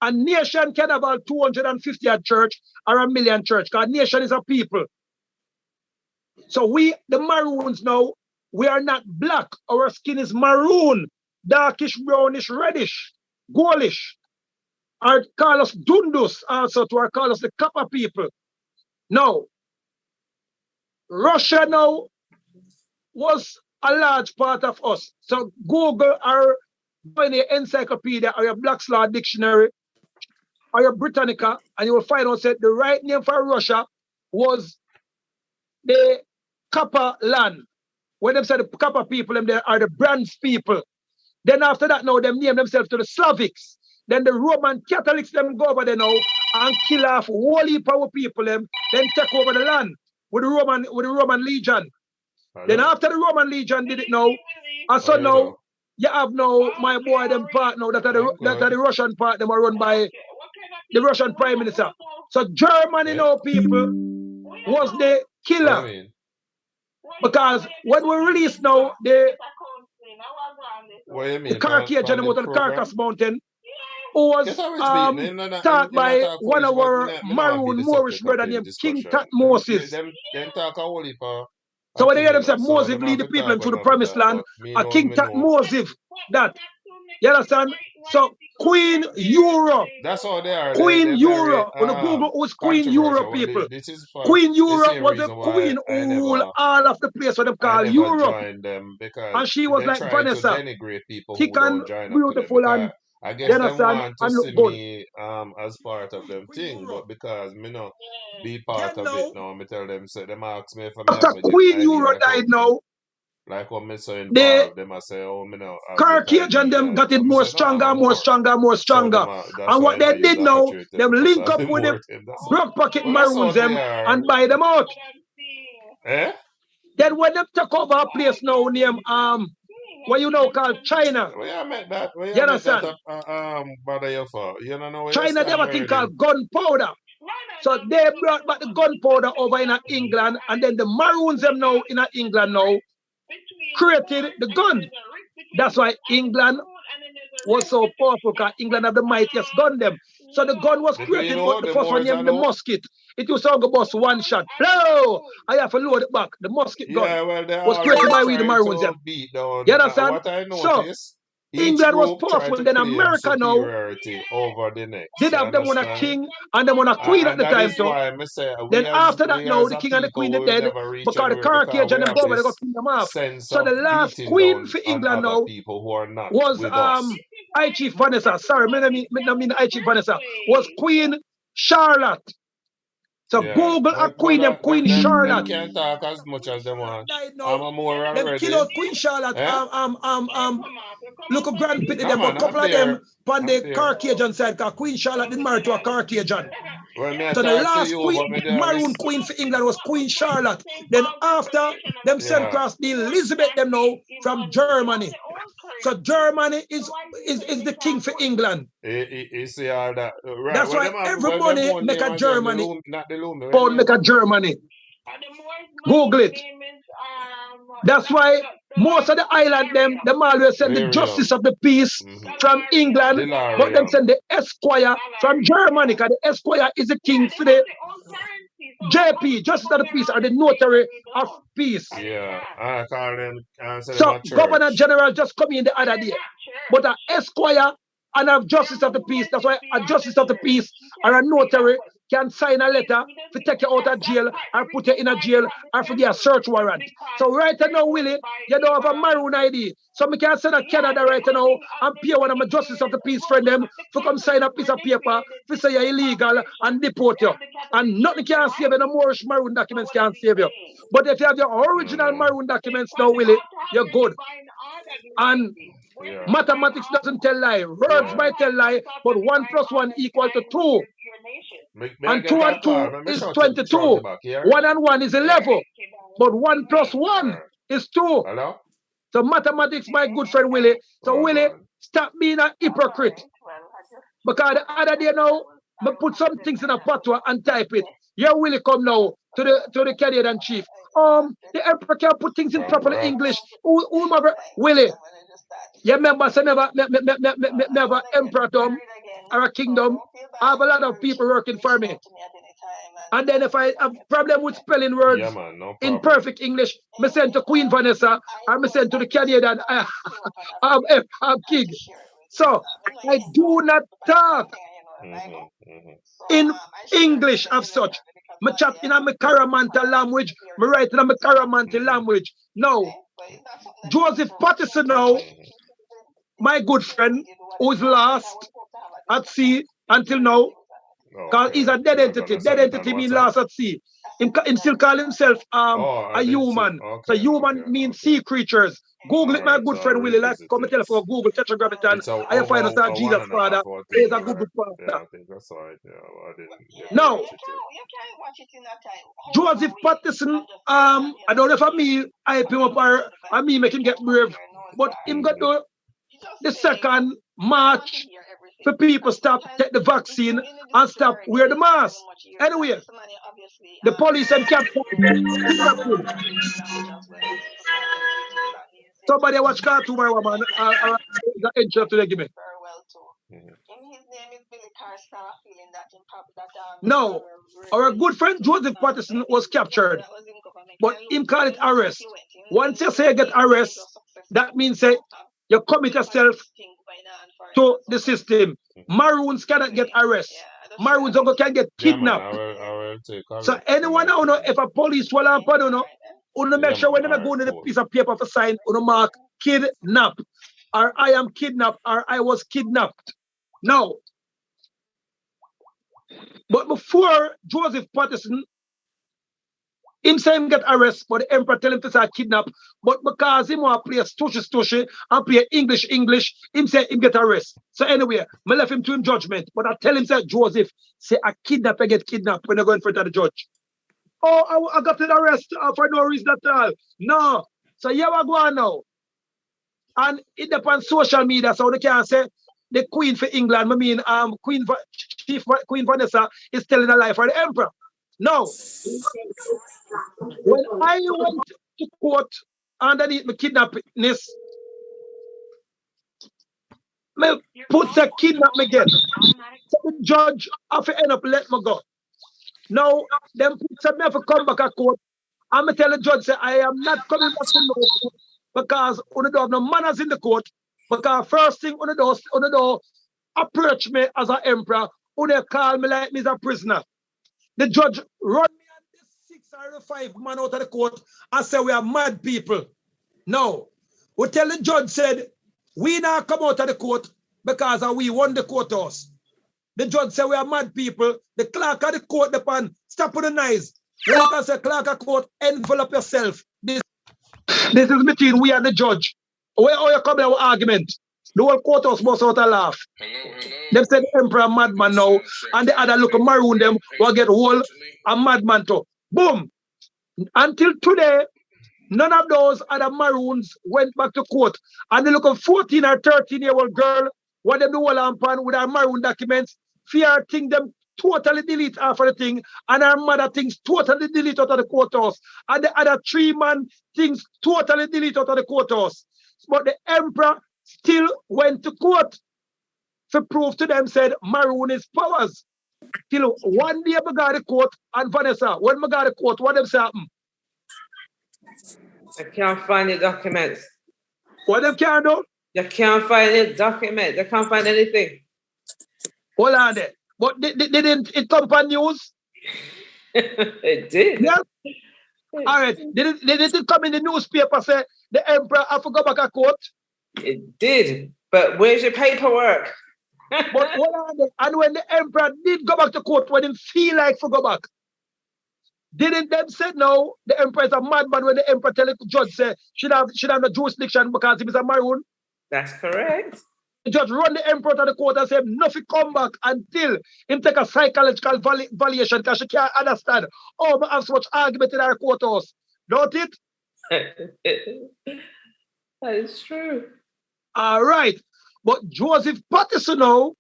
A nation can have a 250 at church or a million church, because a nation is a people. So we, the Maroons now, we are not black. Our skin is maroon, darkish, brownish, reddish, goldish. Or call us Dundus also, to call us the copper people. Now, Russia now was a large part of us. So Google or find your encyclopedia or your Black's Law Dictionary or your Britannica, and you will find out that the right name for Russia was the copper land. When they say the copper people, them are the bronze people. Then after that, now them name themselves to the Slavics. Then the Roman Catholics them go over there now and kill off whole heap of people them, then take over the land with the Roman Legion. Hello? Then after the Roman Legion did it now, and so now you have now my boy them part now that are the Russian part, them are run by the Russian Prime Minister. So Germany now people was the killer. Because when we release now the Carcage out of the Carcass Mountain, who was taught by one of our Maroon Moorish brother named King Tut Moses. So when they hear them say Moses lead the people into the promised land, a King Tut Moses that. You understand? So Queen Euro. That's all they are. Queen Euro. When you Google who's Queen Euro people. Queen Euro was the queen who ruled all of the place what they call Europe. And she was like Vanessa. Thick and beautiful and I guess them want to see me as part of them thing, but because me not be part of it now, me tell them, say them ask me if I'm after Queen Euro died now. Like when me so involved, them I say, oh, me know. Carcage and them got it more stronger, more stronger, more stronger. And what they did now, them link up with them broke pocket Maroons them and buy them out. Eh? Then when them took over a place now named what you know called China. Where I met that? Where you understand? Bother you for? You don't know where China they have a thing called gunpowder. So they brought back the gunpowder over in England, and then the Maroons them now in England now created the gun. That's why England was so powerful, because England have the mightiest gun them. So the gun was created, but the first one named the musket. It used to go bust one shot. Blow! I have to load it back. The musket gun was created by we the Maroons them. You understand? What I noticed, so England was powerful, then America now over the next. did have them on a king and them on a queen at the time too. Then after that now the king and the queen are dead, because the Carcage and them go over, they got kill them off. So the last queen for England now was I Chief Vanessa. Sorry, I mean I Chief Vanessa. Was Queen Charlotte. So Google a queen named Queen Charlotte. They can't talk as much as they want. I'm a more already. Them kill out Queen Charlotte. Look at Grand Pit them, but a couple of them on the Carcajun side, because Queen Charlotte didn't marry to a Carcajun. So the last queen, Maroon queen for England was Queen Charlotte. Then after them sent across the Elizabeth them now from Germany. So Germany is the king for England. You see all that. Right. That's why everybody make a Germany. Make a Germany. Google it. That's why Most of the island them always send the justice of the peace from England, but them send the esquire from Germany, because the esquire is the king for the JP, justice of the peace, or the notary of peace. Yeah, I call them answer them So at Governor church. General just come in the other day, but an esquire and a justice of the peace. That's why a justice of the peace or a notary can sign a letter to take you out of jail or put you in a jail or for get a search warrant. So right now, Willie, you don't have a Maroon ID. So I can send a Canada right now and pay one of my justice of the peace friend them for come sign a piece of paper to say you're illegal and deport you. And nothing can save you. No more Maroon documents can save you. But if you have your original Maroon documents now, Willie, you're good. And mathematics doesn't tell lie. Words might tell lie, but 1 + 1 equal to 2. And 2 and 2 is 22. 1 and 1 is 11. But 1 + 1 is 2. Hello? So mathematics, my good friend Willie. So Willie, stop being a hypocrite. Because the other day now, I put some things in a patois and type it. Here Willie come now to the Canadian chief. The emperor can put things in proper English. Willie, you remember, say never emperordom or a kingdom. I have a lot of people working for me. And then if I have problem with spelling words in perfect English, I send to Queen Vanessa or I send to the Canadian king. So I do not talk in English of such. I chat in my Caramanta language, I write in my Caramanta language. Now, Joseph Patterson now, my good friend, who is lost at sea until now, because he's a dead entity. Dead entity means lost at sea. Him still call himself a human. So human means sea creatures. Google it, my good friend Willie. Like come tell for Google Tetragrammaton. I find out that Jesus Father is a good father. Yeah, I think that's right. Yeah, well, I didn't get to Now, watch it yet. Joseph Patterson, I don't know if me hype him up or me make him get brave, but him got the 2nd March for people stop take the vaccine and stop wear the mask. Anyway, the police and capture somebody watch cartoon, my woman, the entry to the give me. No, our good friend Joseph Patterson was captured, but him call it arrest. Once you say you get arrest, that means say you commit yourself to the system. Maroons cannot get arrest. Maroons can get kidnapped. So anyone now know if a police will happen, you make sure when they go into the piece of paper for sign, mark kidnap, or I am kidnapped, or I was kidnapped. Now, but before Joseph Patterson, him say him get arrested, but the emperor tell him to say kidnap. But because him want to play stushy and play English, him say him get arrested. So anyway, I left him to him judgment. But I tell him, say, Joseph, say a kidnapper get kidnapped when they go in front of the judge. Oh, I got to arrest for no reason at all. No. So here we go on now. And it depends on social media, so they can say the Queen for England, Queen Vanessa is telling a lie for the emperor. No. When I went to court underneath my kidnappingness, me put a kidnap me again. So the judge have to end up let me go. Now, them put me have to come back at court. And me tell the judge, say, I am not coming back to no court because you don't have no manners in the court. Because first thing you don't approach me as an emperor, you call me like me as a prisoner. The judge run me and the 6 or the 5 man out of the court and say we are mad people. No. We tell the judge said, we now come out of the court because we won the courthouse. The judge said we are mad people. The clerk of the court, the pan, stop with the knives. When you can say clerk of court, envelop yourself. This is between we and the judge. Where are you coming with argument? The whole courthouse must out a laugh. They said the emperor madman now, and the other look Maroon them will get whole a madman too. Boom. Until today, none of those other Maroons went back to court. And they look a 14 or 13-year-old girl, what they do all on with our Maroon documents, fear think them totally delete half of the thing, and her mother things totally delete out of the courthouse, and the other 3 man things totally delete out of the courthouse. But the emperor still went to court to prove to them, said Maroon is powers. Till one day I got the court, and Vanessa, when I got the court, what them say happen? I can't find the documents. What them can do? You can't find the document. They can't find anything. Hold on there. But didn't it come on news? It did. Yeah. All right. Did it come in the newspaper say the emperor have to go back to court? It did. But where's your paperwork? But hold on there. And when the emperor did go back to court, when he feel like to go back, didn't them say no? The emperor is a madman when the emperor tell the judge say should have no jurisdiction because he is a Maroon? That's correct. The judge run the emperor to the court and say nothing come back until him take a psychological valuation because she can't understand. Oh, but have so much argument in our courthouse. Don't it? That is true. All right. But Joseph Patterson now,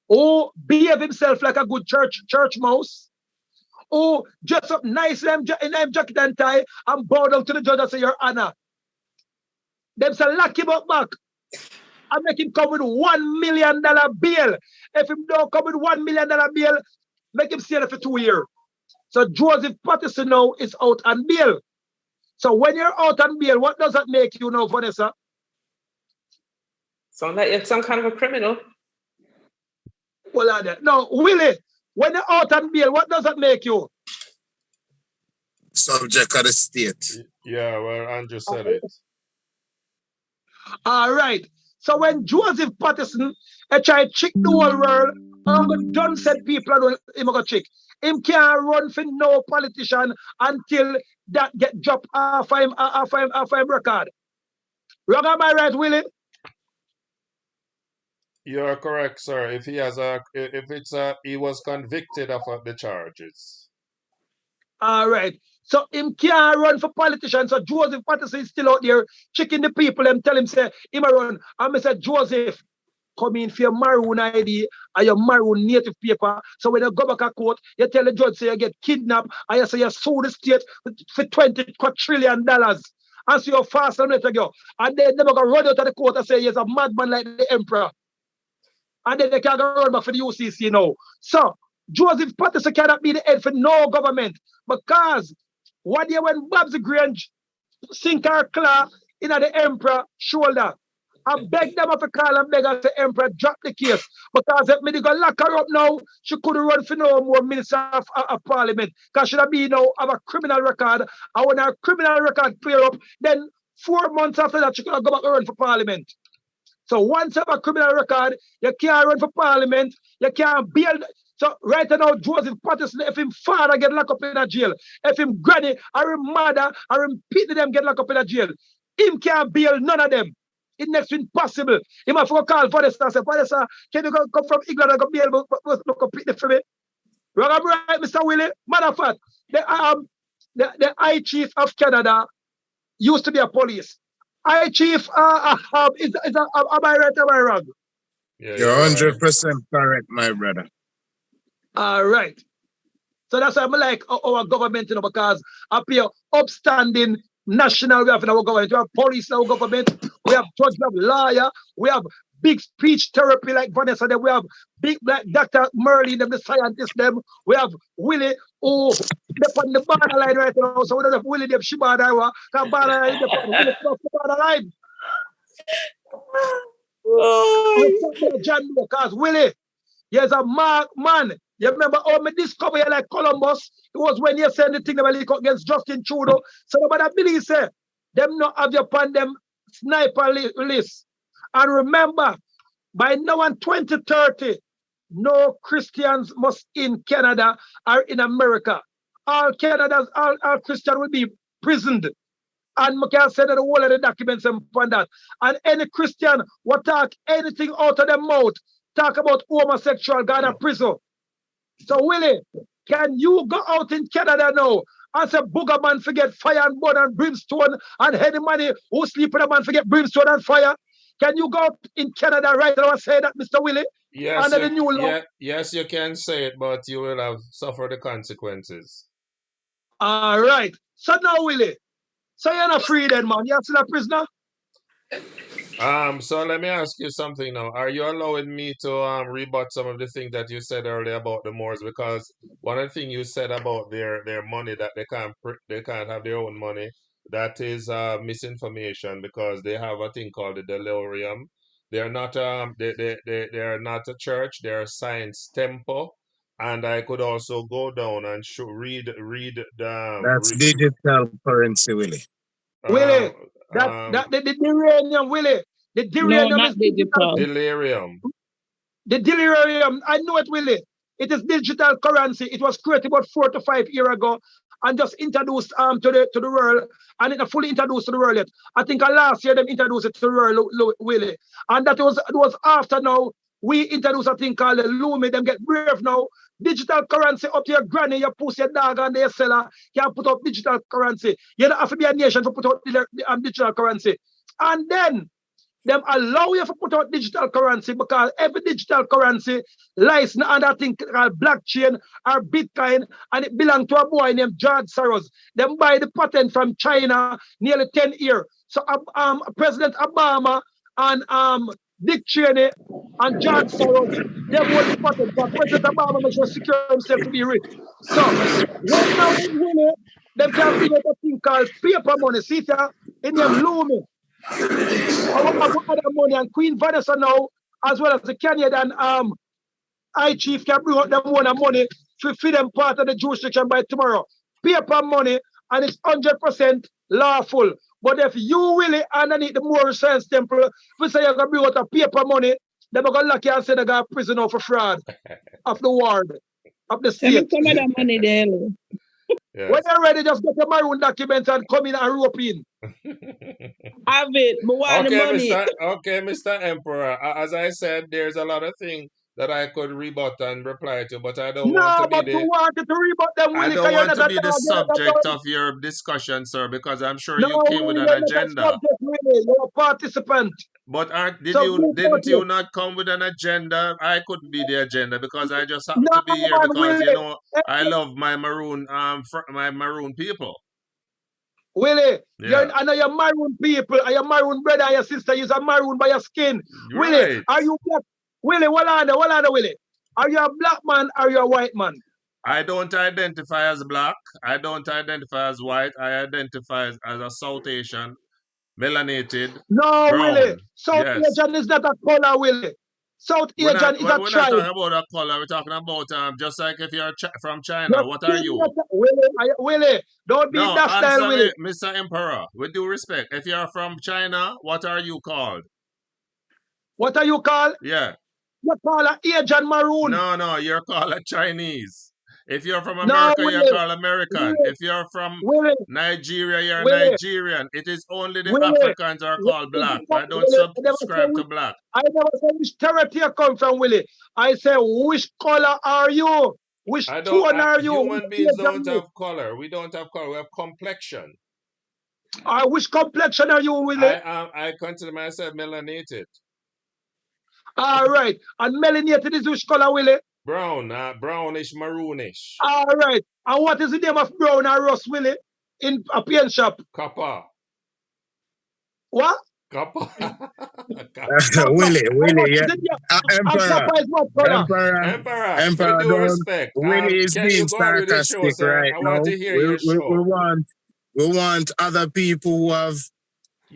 who behave himself like a good church mouse, who dress up nice in them jacket and tie and bow down to the judge and say, Your Honor. Them say lock him up back and make him come with $1 million bail. If him don't come with $1 million bail, make him stay there for 2 years. So Joseph Patterson now is out on bail. So when you're out on bail, what does that make you now, Vanessa? Sound like you're some kind of a criminal. Well, no, Willie, when you're out on bail, what does that make you? Subject of the state. Yeah, well, Andrew said it. All right. So when Joseph Patterson try to trick the whole world, John said people are him go trick. Him can't run for no politician until that get dropped off him record. Wrong, am I right, Willie? You're correct, sir. If he was convicted of the charges. All right. So him can't run for politician. So Joseph Patterson is still out there checking the people and tell him, say, him a run. And I said, Joseph, come in for your Maroon ID and your Maroon native paper. So when you go back to court, you tell the judge, say you get kidnapped and you say you sue the state for $20 trillion. And so you're fast and let go. And then they're going to run out of the court and say he's a madman like the emperor. And then they can't run back for the UCC now. So Joseph Patterson cannot be the head for no government because one year when Babsy Grange sink her claw in the emperor shoulder, I beg them to call and beg and say, Emperor, drop the case. Because if me go lock her up now, she couldn't run for no more minister of parliament. Because she be now have a criminal record. And when her criminal record clear up, then 4 months after that, she could go back and run for parliament. So once you have a criminal record, you can't run for parliament, you can't build. So right now, Joseph Patterson, if him father get locked up in a jail, if him granny or him mother or him pity them get locked up in a jail, him can't bail none of them. It next to impossible. Him have to call Vanessa and say, Vanessa, can you come from England and go bail look completely for me? Wrong, right, Mr. Willie? Matter of fact, the High Chief of Canada used to be a police. High Chief, am I right or am I wrong? Yeah, you're 100% correct, my brother. All right. So that's why I'm like our government, because up here, upstanding national, we have in our government. We have police in our government. We have judge, we have lawyer. We have big speech therapy like Vanessa. Then we have big like Dr. Merlin, them, the scientists, them. We have Willie, who they're on the borderline right now. So we don't have Willie, them Shibada, because borderline, they're on the borderline. John, because Willie, he's a man. You remember how me discover you like Columbus? It was when you send the thing that leak against Justin Trudeau. So nobody believe say them not have you upon them sniper list. And remember, by now in 2030, no Christians must in Canada or in America. All Canadians, all Christians will be prisoned. And I can send the whole of the documents upon that. And any Christian will talk anything out of their mouth, talk about homosexual, go to prison. So, Willie, can you go out in Canada now and say, booger man forget fire and blood and brimstone and heady money who sleep with a man forget brimstone and fire? Can you go out in Canada right now and say that, Mr. Willie? Yes, under the new law. yes, you can say it, but you will have suffered the consequences. All right. So now, Willie, so you're not free then, man. You're still a prisoner? So let me ask you something now. Are you allowing me to rebut some of the things that you said earlier about the Moors? Because one of the things you said about their money that they can't have their own money, that is misinformation because they have a thing called the delirium. They're not they are not a church, they're a science temple. And I could also go down and read the That's digital currency, Willie. Willie, um that the uranium, Willie. The No, uranium is not digital. digital. delirium. The delirium, I know it, Willie. It is digital currency. It was created about 4 to 5 years ago and just introduced to the world, and it fully introduced to the world yet. I think last year them introduced it to the world, Willie. And that was after now we introduced a thing called the Lumi. Them get brave now. Digital currency up to your granny, your pussy, your dog, and their seller can put up digital currency. You don't have to be a nation to put out digital currency. And then them allow you to put out digital currency because every digital currency lies under thing called blockchain or Bitcoin, and it belongs to a boy named George Soros. Them buy the patent from China nearly 10 years. So President Obama and Dick Cheney and George Soros, them hold the patent. But President Obama makes sure secure himself to be rich. So when now them can bring out a thing called paper money. See it in them Lumi. Our other money, and Queen Vanessa now, as well as the Canadian High Chief, can bring out them money to feed them part of the jurisdiction by tomorrow. Paper money, and it's 100% lawful. But if you really underneath the moral science temple, we say you're going to bring out a paper money, they're going to lock you and say they're going to prison for fraud of the ward, of the Let me state. come at that money there. Yes. When you're ready, just get your Maroon documents and come in and rope in. Have it, but want the money. Mr. Emperor. As I said, there's a lot of things that I could rebut and reply to, but I don't want to be but you wanted to rebut them, Willie, I because don't you're want not to a be the dog, you're not a subject dog. of your discussion, sir, because I'm sure No, you came with Willie, an you're not a agenda. subject, Willie. You're a participant. But So didn't you not come with an agenda? I couldn't be the agenda because I just happen no, to be here man, because Willie. I love my maroon my maroon people. Willie, Yeah. I know you're Maroon people, and your Maroon brother and your sister, you're a Maroon by your skin. Willie, Right. are you black? Willie, hold on, Willie. Are you a black man or are you a white man? I don't identify as black. I don't identify as white. I identify as a South Asian, melanated, No, Willie. brown. South Yes. Asian is not a color, Willie. South Asian is a We're not tribe. talking about a color. We're talking about just like if you're from China. What are you? Willie, don't be No, that style, answer me, Willie. Mr. Emperor. With due respect, if you're from China, what are you called? What are you called? Yeah. You call a Asian Maroon. No, you're called a Chinese. If you're from No, America, you're Willie. called American. Willie. If you're from Willie. Nigeria, you're Willie. Nigerian. It is only the Willie. Africans are called black. I don't subscribe to black. I never say which territory you come from, Willie. I say which color are you? Which tone are you? Human beings don't have color. We don't have color. We have complexion. Which complexion are you, Willie? I consider myself melanated. All right. And melanated is which color, Willie? Brown, brownish, maroonish. All right. And what is the name of brown or rust, Willie, in a paint shop? Copper. What? Copper. Willie, yeah. Emperor, with due respect. Willie is being sarcastic right now. I want to hear your show. We want other people who have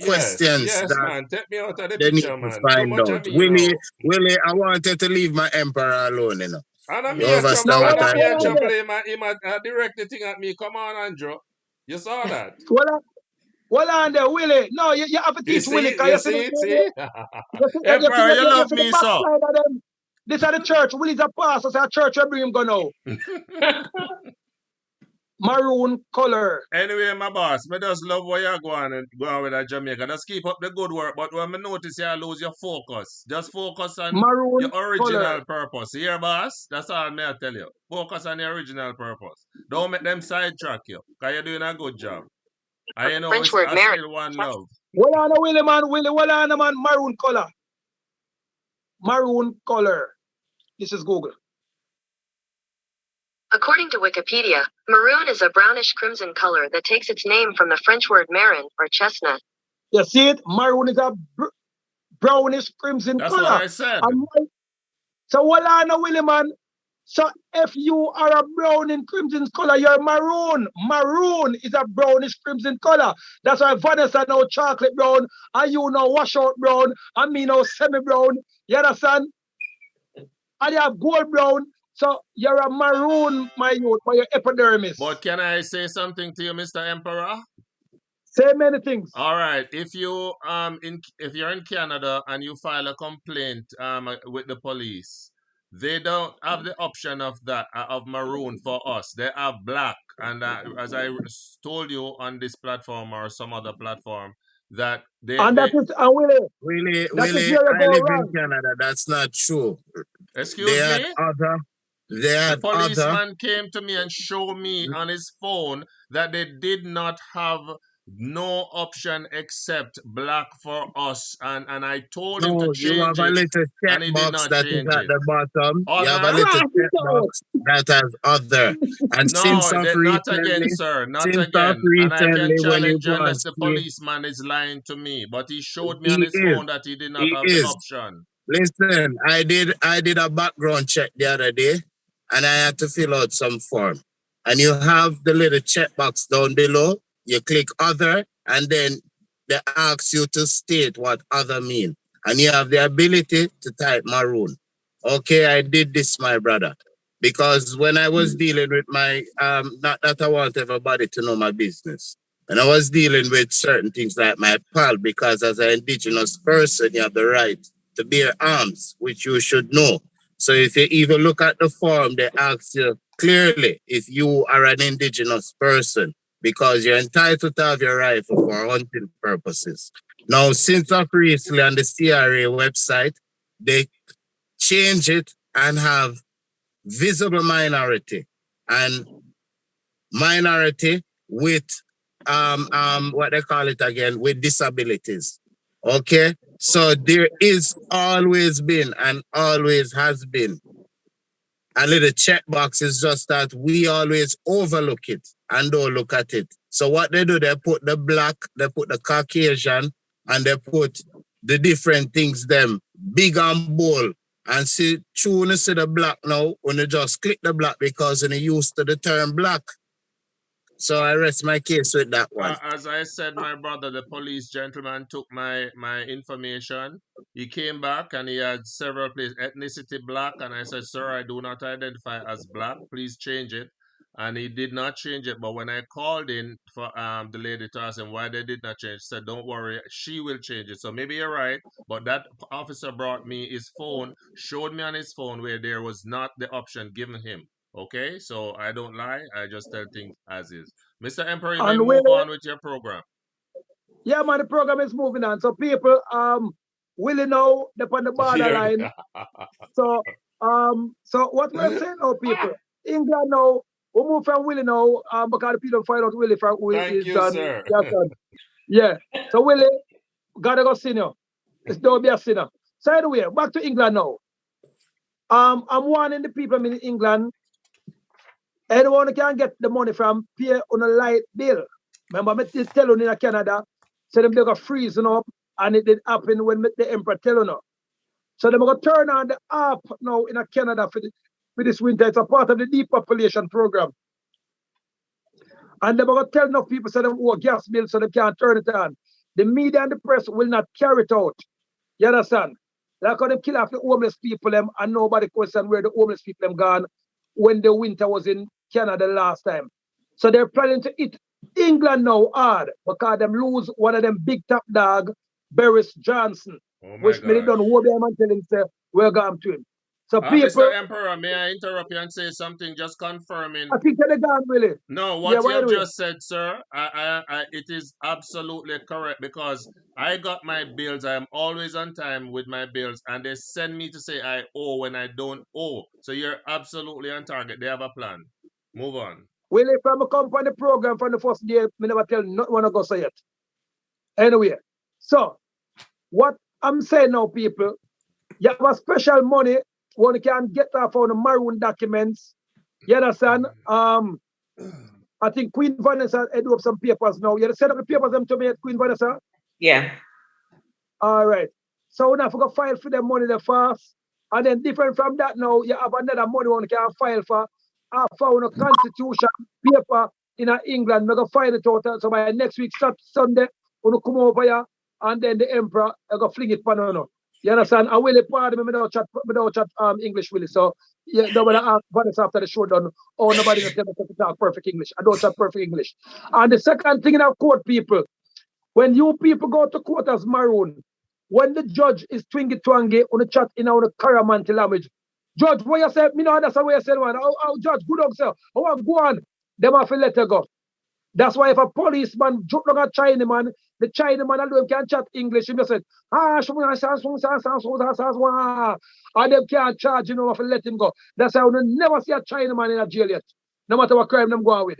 questions that man. Take me out of the they picture, need to man. find out. Willie, I wanted to leave my emperor alone, you know. And you understand what I'm saying? He direct the thing at me. Come on, Andrew. You saw that? Well, on there, Willie. No, you have to teach Willie. You see? Emperor, you love me so. This is the church. Willie's a pastor. So a church will bring him go now. Maroon color. Anyway, my boss, me just love where you're going with that Jamaica. Just keep up the good work. But when I notice you lose your focus, just focus on Maroon your original color. purpose. Here, boss? That's all I tell you. Focus on your original purpose. Don't make them sidetrack you, because you're doing a good job. I know it's still one love. Well on, Willie, man. Well on, man. Maroon color. Maroon color. This is Google. According to Wikipedia, maroon is a brownish crimson color that takes its name from the French word marron, or chestnut. You see it? Maroon is a brownish crimson That's color. what I said. So what I know, Willie, man. So if you are a brown in crimson color, you're maroon. Maroon is a brownish crimson color. That's why Vanessa know chocolate brown, and you know washout brown, and me know semi-brown. You understand? And you have gold brown. So you're a maroon, my youth, by your epidermis. But can I say something to you, Mr. Emperor? Say many things. All right. If you're in Canada and you file a complaint with the police, they don't have the option of that of maroon for us. They have black, and as I told you on this platform or some other platform, that they And that is Willie. Willie, That is Willie, where you I go live wrong. in Canada. That's not true. excuse me. The policeman came to me and showed me on his phone that they did not have no option except black for us, and I told him to No, you change have a it, little and he did checkbox not that is change at it. the bottom. You have a Other? little checkbox that has other. And since No, of not again, recently, sir. Not since of again. And I can recently, when you challenge go unless and the see, policeman is lying to me. But he showed me on he his is, phone that he did not he have the is. option. Listen, I did a background check the other day, and I had to fill out some form. And you have the little checkbox down below. You click other, and then they ask you to state what other mean. And you have the ability to type maroon. Okay, I did this, my brother. Because when I was dealing with my, not that I want everybody to know my business. And I was dealing with certain things like my pal, because as an indigenous person, you have the right to bear arms, which you should know. So if you even look at the form, they ask you clearly if you are an indigenous person, because you're entitled to have your rifle for hunting purposes. Now, since of recently on the CRA website, they change it and have visible minority and minority with what they call it again, with disabilities. Okay, so there is always been and always has been a little checkbox. Is just that we always overlook it and don't look at it. So what they do, they put the black, they put the Caucasian, and they put the different things them big and bold. And see, true, when you see the black now, when you just click the black because you're used to the term black. So I rest my case with that one. As I said, my brother, the police gentleman took my information. He came back and he had several places, ethnicity black, and I said, sir, I do not identify as black. Please change it. And he did not change it. But when I called in for the lady to ask him why they did not change, said, don't worry, she will change it. So maybe you're right. But that officer brought me his phone, showed me on his phone where there was not the option given him. Okay, so I don't lie. I just tell things as is. Mr. Emperor, you may move on with your program. Yeah, man, the program is moving on. So people willing now upon the borderline. So what we're saying now, people, England now, we move from Willie now, because the people find out Willie from who Thank is you, done. sir. Yeah. So Willie, gotta go sinner. It's don't be a sinner. So anyway, back to England now. I'm warning the people in England. Anyone who can get the money from pay on a light bill. Remember, me tell you in Canada, so them they go freezing up, and it did happen when the emperor tell you now. So they're going to turn on the app now in Canada for this winter. It's a part of the depopulation program. And they're going to tell enough people so they owe gas bill so they can't turn it on. The media and the press will not carry it out. You understand? They're going to kill off the homeless people them, and nobody question where the homeless people them gone when the winter was in Canada last time. So they're planning to hit England now hard because them lose one of them big top dog, Boris Johnson. Which made it done who them and tell him say we're going to him. So people, Mr. Emperor, may I interrupt you and say something? Just confirming. I think they're gone really. No, what you have just said, sir, it is absolutely correct because I got my bills. I am always on time with my bills, and they send me to say I owe when I don't owe. So you're absolutely on target. They have a plan. Move on. Willie, from a company program from the first day, me never tell not want to go say it. Anyway, so what I'm saying now, people, you have a special money one can get off on the Maroon documents. You understand? I think Queen Vanessa head up some papers now. You set up the papers them to me, Queen Vanessa? Yeah. All right. So now if we go file for the money the fast. And then different from that now, you have another money one can file for a constitution paper in England. We're gonna file it out. So by next week, Sunday, we're gonna come over here and then the emperor gonna fling it pan on. You understand? I will pardon me without chat English really. So yeah, nobody ask Vanessa after the show done. Oh, nobody not tell me to talk perfect English. I don't chat perfect English. And the second thing in our court, people, when you people go to court as Maroon, when the judge is twingy twangy on the chat in our Karamanti language, judge, what you say? Me know that's what you said, man. Oh, judge, good dog, sir. Oh, go on. Them have to let her go. That's why if a policeman joke like a Chinaman, the Chinaman alone can chat English. He just said, and them can't charge him if let him go. That's why we never see a Chinaman in a jail yet, no matter what crime them go on with.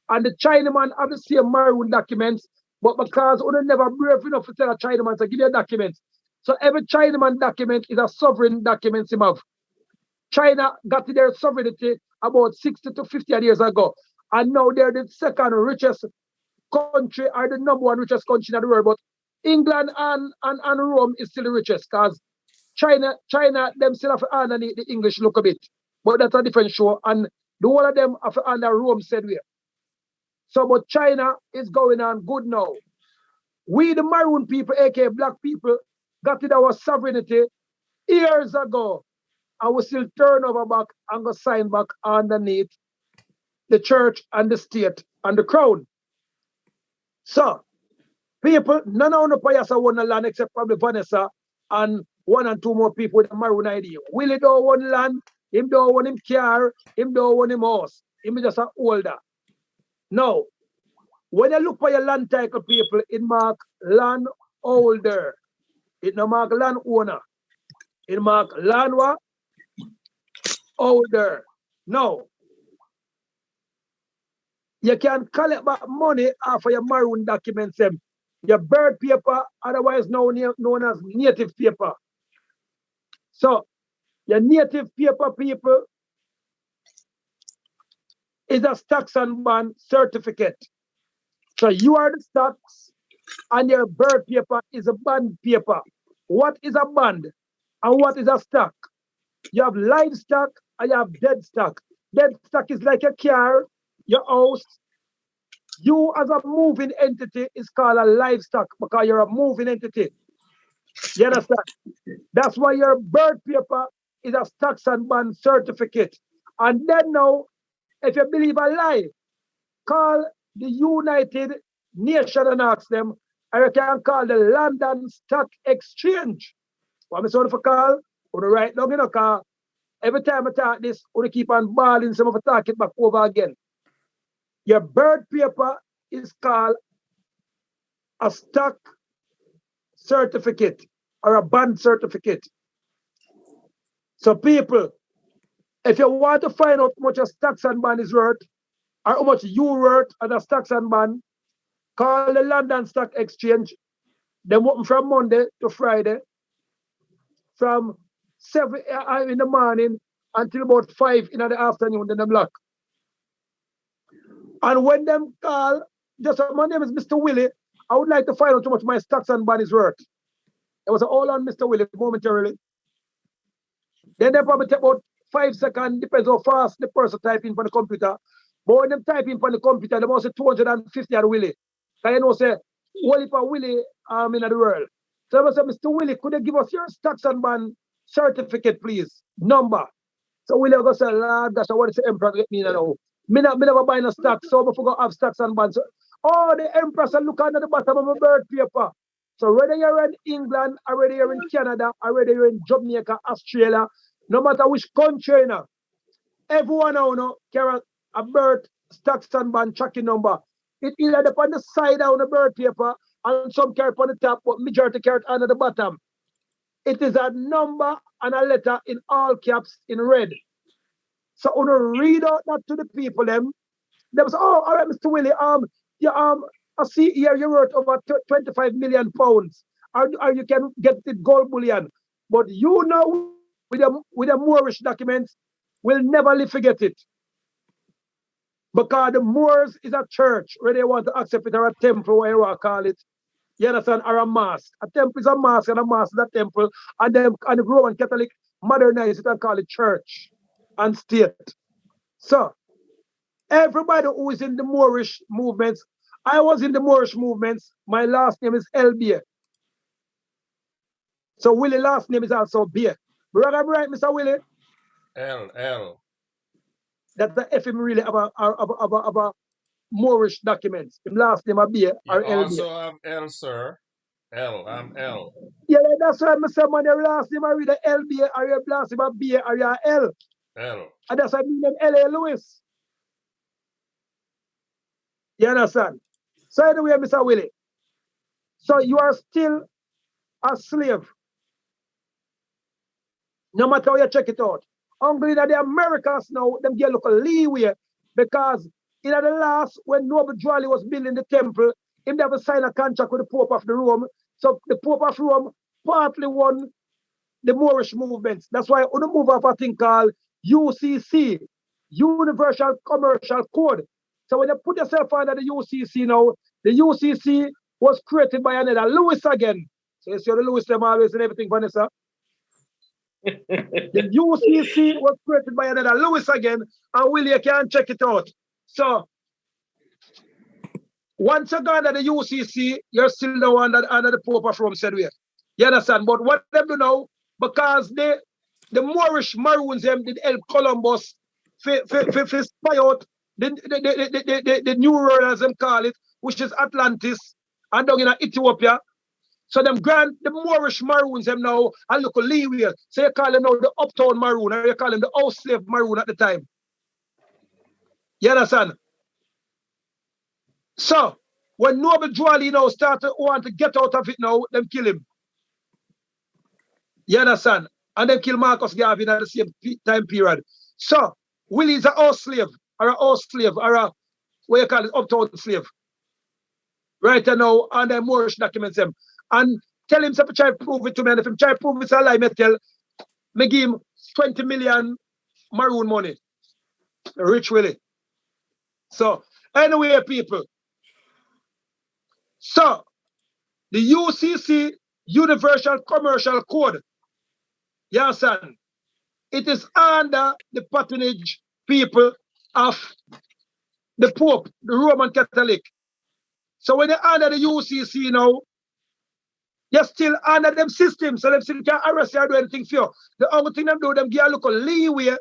And the Chinaman have the same Maroon documents, but because we never brave enough to tell a Chinaman to give you a document. So every Chinaman document is a sovereign document him have. China got their sovereignty about 60 to 50 years ago. And now they're the second richest country or the number one richest country in the world. But England and Rome is still the richest because China, them still have to honor the English look a bit. But that's a different show. And the whole of them have to honor Rome said we. So, but China is going on good now. We, the Maroon people, aka black people, got it our sovereignty years ago. And we still turn over back and go sign back underneath the church and the state and the crown. So, people, none of the Payasa won the land except probably Vanessa and one and two more people with a Maroon ID. Willie don't want land, him don't want him car, him don't want him house. Him just an older. Now, when you look for your land title, people, it mark land holder. It no mark land owner. It mark land what? Holder. Now, you can collect back money off of your Maroon documents, your birth paper, otherwise known as native paper. So, your native paper, people, is a stocks and bond certificate. So, you are the stocks, and your birth paper is a bond paper. What is a bond and what is a stock? You have livestock and you have dead stock. Dead stock is like a car, your house. You as a moving entity is called a livestock because you're a moving entity. You understand? That's why your birth paper is a stocks and bond certificate. And then now, if you believe a lie, call the United Nations and ask them, or you can call the London Stock Exchange. What I'm saying for call, or right now, you know, call. Every time I talk this, we keep on balling some of the talk it back over again. Your birth paper is called a stock certificate or a bond certificate. So people, if you want to find out how much a stocks and bond is worth, or how much you worth as a stocks and bond, call the London Stock Exchange. They open from Monday to Friday, from 7 in the morning until about 5 in the afternoon, then them lock. And when them call, just my name is Mr. Willie, I would like to find out how much my stocks and bond is worth. It was all on Mr. Willie momentarily. Then they probably take about 5 seconds, depends how fast the person type in for the computer. But when them type in for the computer, they must say 250 at Willie. Because you know, say, what if a Willie in the world? So I said, Mr. Willie, could you give us your stocks and bond certificate, please? Number. So Willie go say, Lord, that's what the emperor get me now. Me never buy no stock, so I forgot have stocks and bonds. Oh, the empress are looking at the bottom of my birth paper. So whether you're in England, or whether you're in Canada, or whether you're in Jamaica, Australia, no matter which country, you know, everyone now know carry a birth stocks and bond tracking number. It either on the side of the birth paper and some carry on the top, but majority carry on the bottom. It is a number and a letter in all caps in red. So when you read out that to the people, them say, oh, all right, Mr. Willie, I see here you're worth over 25 million pounds, or you can get the gold bullion. But you know with the Moorish documents, will never forget it. Because the Moors is a church where they want to accept it, or a temple, where you want to call it. You understand? Or a mosque. A temple is a mosque, and a mosque is a temple. And the Roman Catholic modernize it and call it church and state. So everybody who is in the Moorish movements, I was in the Moorish movements. My last name is LB. So Willie last name is also B. Brother, I'm right, Mr. Willie? L. That's the F him really about Moorish documents. Him last name a B You or LB. also have L, sir. I'm L. Yeah, that's why I say, man, your last name I read the LB or your last name a B or your L. L. And that's why I mean them L.A. Lewis. You understand? So anyway, Mr. Willie, so you are still a slave. No matter how you check it out. Only that the Americans now, them get a little leeway because in the last, when Noble Jolly was building the temple, him never signed a contract with the Pope of the Rome. So the Pope of Rome partly won the Moorish movements. That's why on the move of a thing called UCC, Universal Commercial Code. So when you put yourself under the UCC now, the UCC was created by another Lewis again. So you see the Lewis them always and everything, Vanessa. The UCC was created by another Lewis again, and Willie can check it out. So once you go under the UCC, you're still the one that under the Pope of Rome said we. You understand? But what them do now, because the Moorish Maroons them did help Columbus spy out the New World, as them call it, which is Atlantis, and down in Ethiopia. So them grant the Moorish Maroons them now a little leeway. So you call them now the Uptown Maroon, or you call them the house slave Maroon at the time. You understand? So when Noble Jolly now started want to get out of it now, them kill him. You understand? And then kill Marcus Garvey at the same time period. So Willie is a house slave, or a house slave, or a what you call it, uptown slave. Right now, and the Moorish documents him. And tell him to try to prove it to me. And if him try to prove it's a lie, me give him 20 million Maroon money. Rich Willie. So anyway, people. So the UCC, Universal Commercial Code, you understand? It is under the patronage people of the Pope, the Roman Catholic. So when you're under the UCC now, you're still under them systems, so them still can't arrest you or do anything for you. The only thing them do, them give a little leeway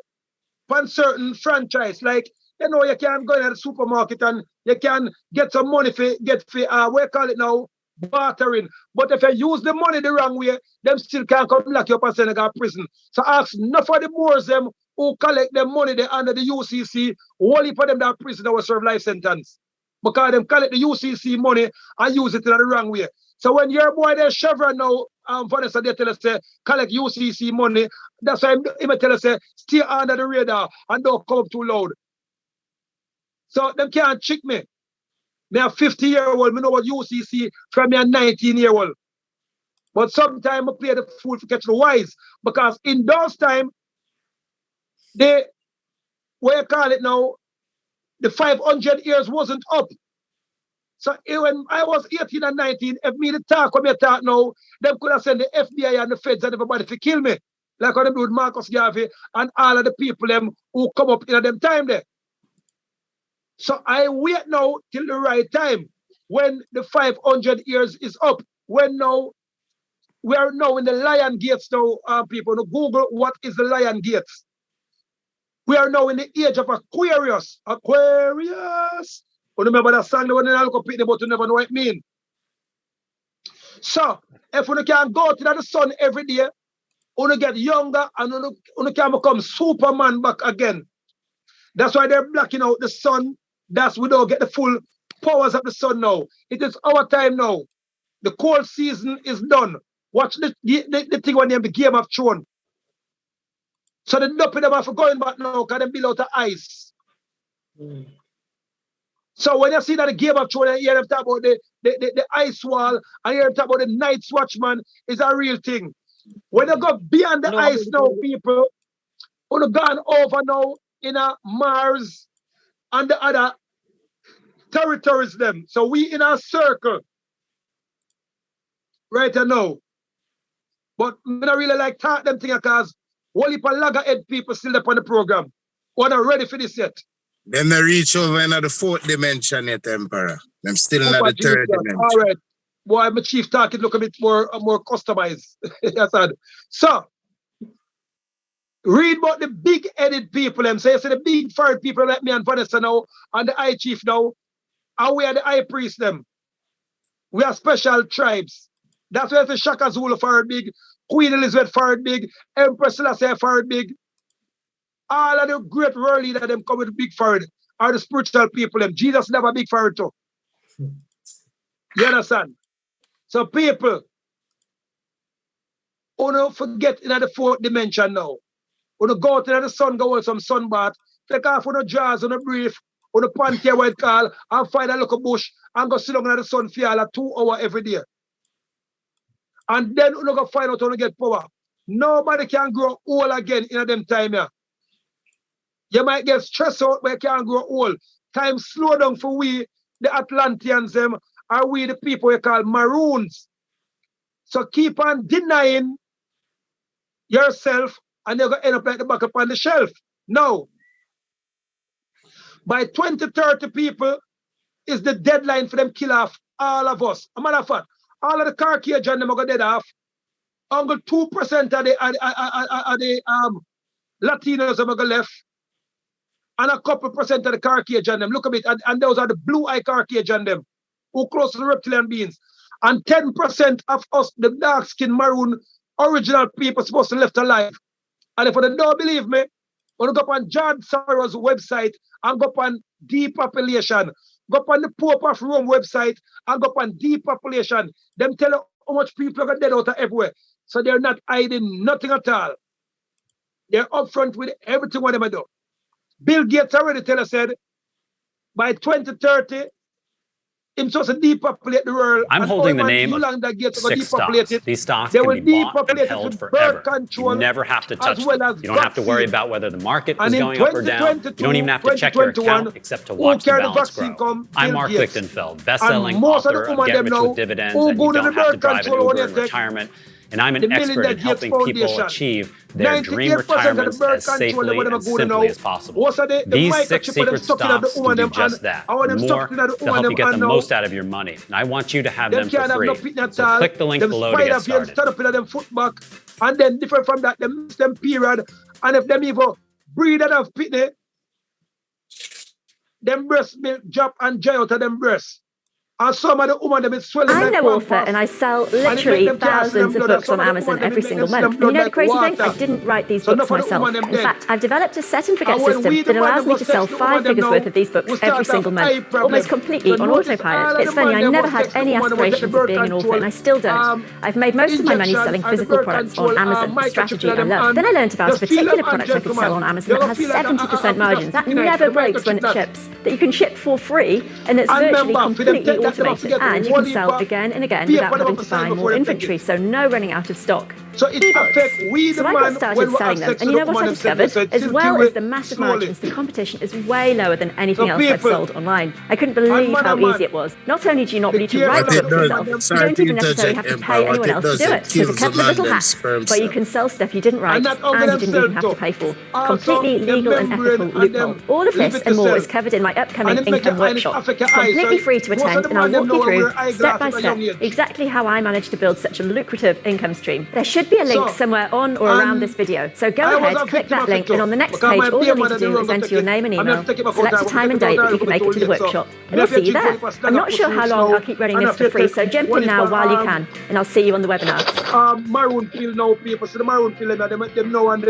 on certain franchise. Like, you know, you can go in the supermarket and you can get some money for what you call it now, bartering. But if you use the money the wrong way, them still can't come lock you up and send you to prison. So ask enough of the Moors them who collect them money they under the UCC, only for them that prison that will serve life sentence. Because them collect the UCC money and use it in the wrong way. So when your boy there Chevron now, Vanessa, they tell us collect UCC money. That's why him tell us stay under the radar and don't come up too loud. So them can't trick me. Me a 50-year-old, me know what UCC from me a 19-year-old. But sometimes I play the fool to catch the wise. Because in those time, they, what you call it now, the 500 years wasn't up. So when I was 18 and 19, if me the talk when me talk now, them could have sent the FBI and the feds and everybody to kill me. Like how them do with Marcus Garvey and all of the people them who come up in them time there. So I wait now till the right time when the 500 years is up. When now we are now in the Lion Gates now, people. Now Google what is the Lion Gates. We are now in the age of Aquarius. Aquarius. You remember that song the one I look up it, but you never know what it means. So if you can go to the sun every day, you get younger and you can become Superman back again. That's why they're blocking out the sun. That's we don't get the full powers of the sun now. It is our time now. The cold season is done. Watch the thing when they have the Game of Thrones. So the dumping them are going back now because they build out the ice. Mm. So when you see that the Game of Thrones, you hear them talk about the ice wall, and you hear them talk about the Night's Watchman, is a real thing. When you go beyond the ice now, people, when you gone over now in a Mars and the other territories them. So we in a circle right now. But I don't really like talk them thing because whole heap of loggerhead people still up on the program. We're not ready for this yet. Them they reach over into the fourth dimension yet, Emperor. Them still in the third dimension. All right. Boy, my chief talking look a bit more customized. Yes, sir. So read about the big-headed people. Them say, the big furred people like me and Vanessa now, and the high chief now, and we are the high priest them. We are special tribes. That's why the Shaka Zulu furred big, Queen Elizabeth furred big, Empress Selassie furred big. All of the great world leaders them come with big furred are the spiritual people. Them. Jesus never big furred too. You understand? So people, don't forget in the fourth dimension now. When you go out in the sun, go out some sun bath, take off on the jaws, on the brief, on the panty white call, and find a little bush and go sit down in the sun for all 2 hours every day. And then you go find out how to get power. Nobody can grow old again in them time here. You might get stressed out, but you can't grow old. Time slow down for we, the Atlanteans, them, are we the people we call Maroons. So keep on denying yourself and you're going to end up like the back up on the shelf. No. By 2030 people is the deadline for them kill off all of us. A matter of fact, all of the Caucasian them are going to dead off. Only 2% of the Latinos are going to left. And a couple percent of the Caucasian them. Look a bit, and those are the blue-eye Caucasian them, who close to the reptilian beings. And 10% of us, the dark-skinned maroon original people supposed to left alive. And if you don't believe me, when you go up on John Sorrow's website and go up on depopulation, go up on the Pope of Rome website and go up on depopulation, them tell you how much people are dead out of everywhere. So they're not hiding nothing at all. They're upfront with everything what they do. Bill Gates already tell us said by 2030, him supposed to depopulate the world. I'm holding the name of 6 stocks. These stocks can be bought and held forever. You never have to touch them. You don't have to worry about whether the market is going up or down. You don't even have to check your account except to watch the balance grow. I'm Mark Lichtenfeld, best-selling author of Get Rich with Dividends, and you don't have to drive an Uber in retirement. And I'm an expert in helping people achieve their dream retirements as safely and simply as possible. These 6 secret stocks can do just that, and more to help you get the most out of your money. And I want you to have them for free. So click the link below to get started. And then different from that, them period. And if them even breed and have pitney, them breast milk drop and dry out of them breasts. And some of the women them is swelling. I'm no author, and I sell literally thousands of books on Amazon every single month. And you know the crazy thing? I didn't write these books myself. In fact, I've developed a set and forget system that allows me to sell 5 figures worth of these books every single month, almost completely on autopilot. It's funny, I never had any aspirations of being an author, and I still don't. I've made most of my money selling physical products on Amazon, a strategy I love. Then I learned about a particular product I could sell on Amazon that has 70% margins. That never breaks when it ships. That you can ship for free, and it's virtually completely automated. And you can sell again and again without having to buy more inventory, so no running out of stock. So it affects we the so I got started selling them, and you know what I discovered? As well as the massive margins, the competition is way lower than anything else I've sold online. I couldn't believe how easy it was. Not only do you not need to write the book yourself, you don't even necessarily have to pay anyone else to do it. There's a couple of little hacks where you can sell stuff you didn't write and you didn't even have to pay for. Completely legal and ethical loophole. All of this and more is covered in my upcoming income workshop. It's completely free to attend, and I'll walk you through, step by step, exactly how I managed to build such a lucrative income stream. There should be a link somewhere on or around this video. So go ahead, click that link, and on the next page, all you'll need to do is enter your name and email, select a time and date that you can make it to the workshop, and I'll see you there. I'm not sure how long I'll keep running this for free, so jump in now while you can, and I'll see you on the webinar. Maroon field now, people. So the Maroon field, them know and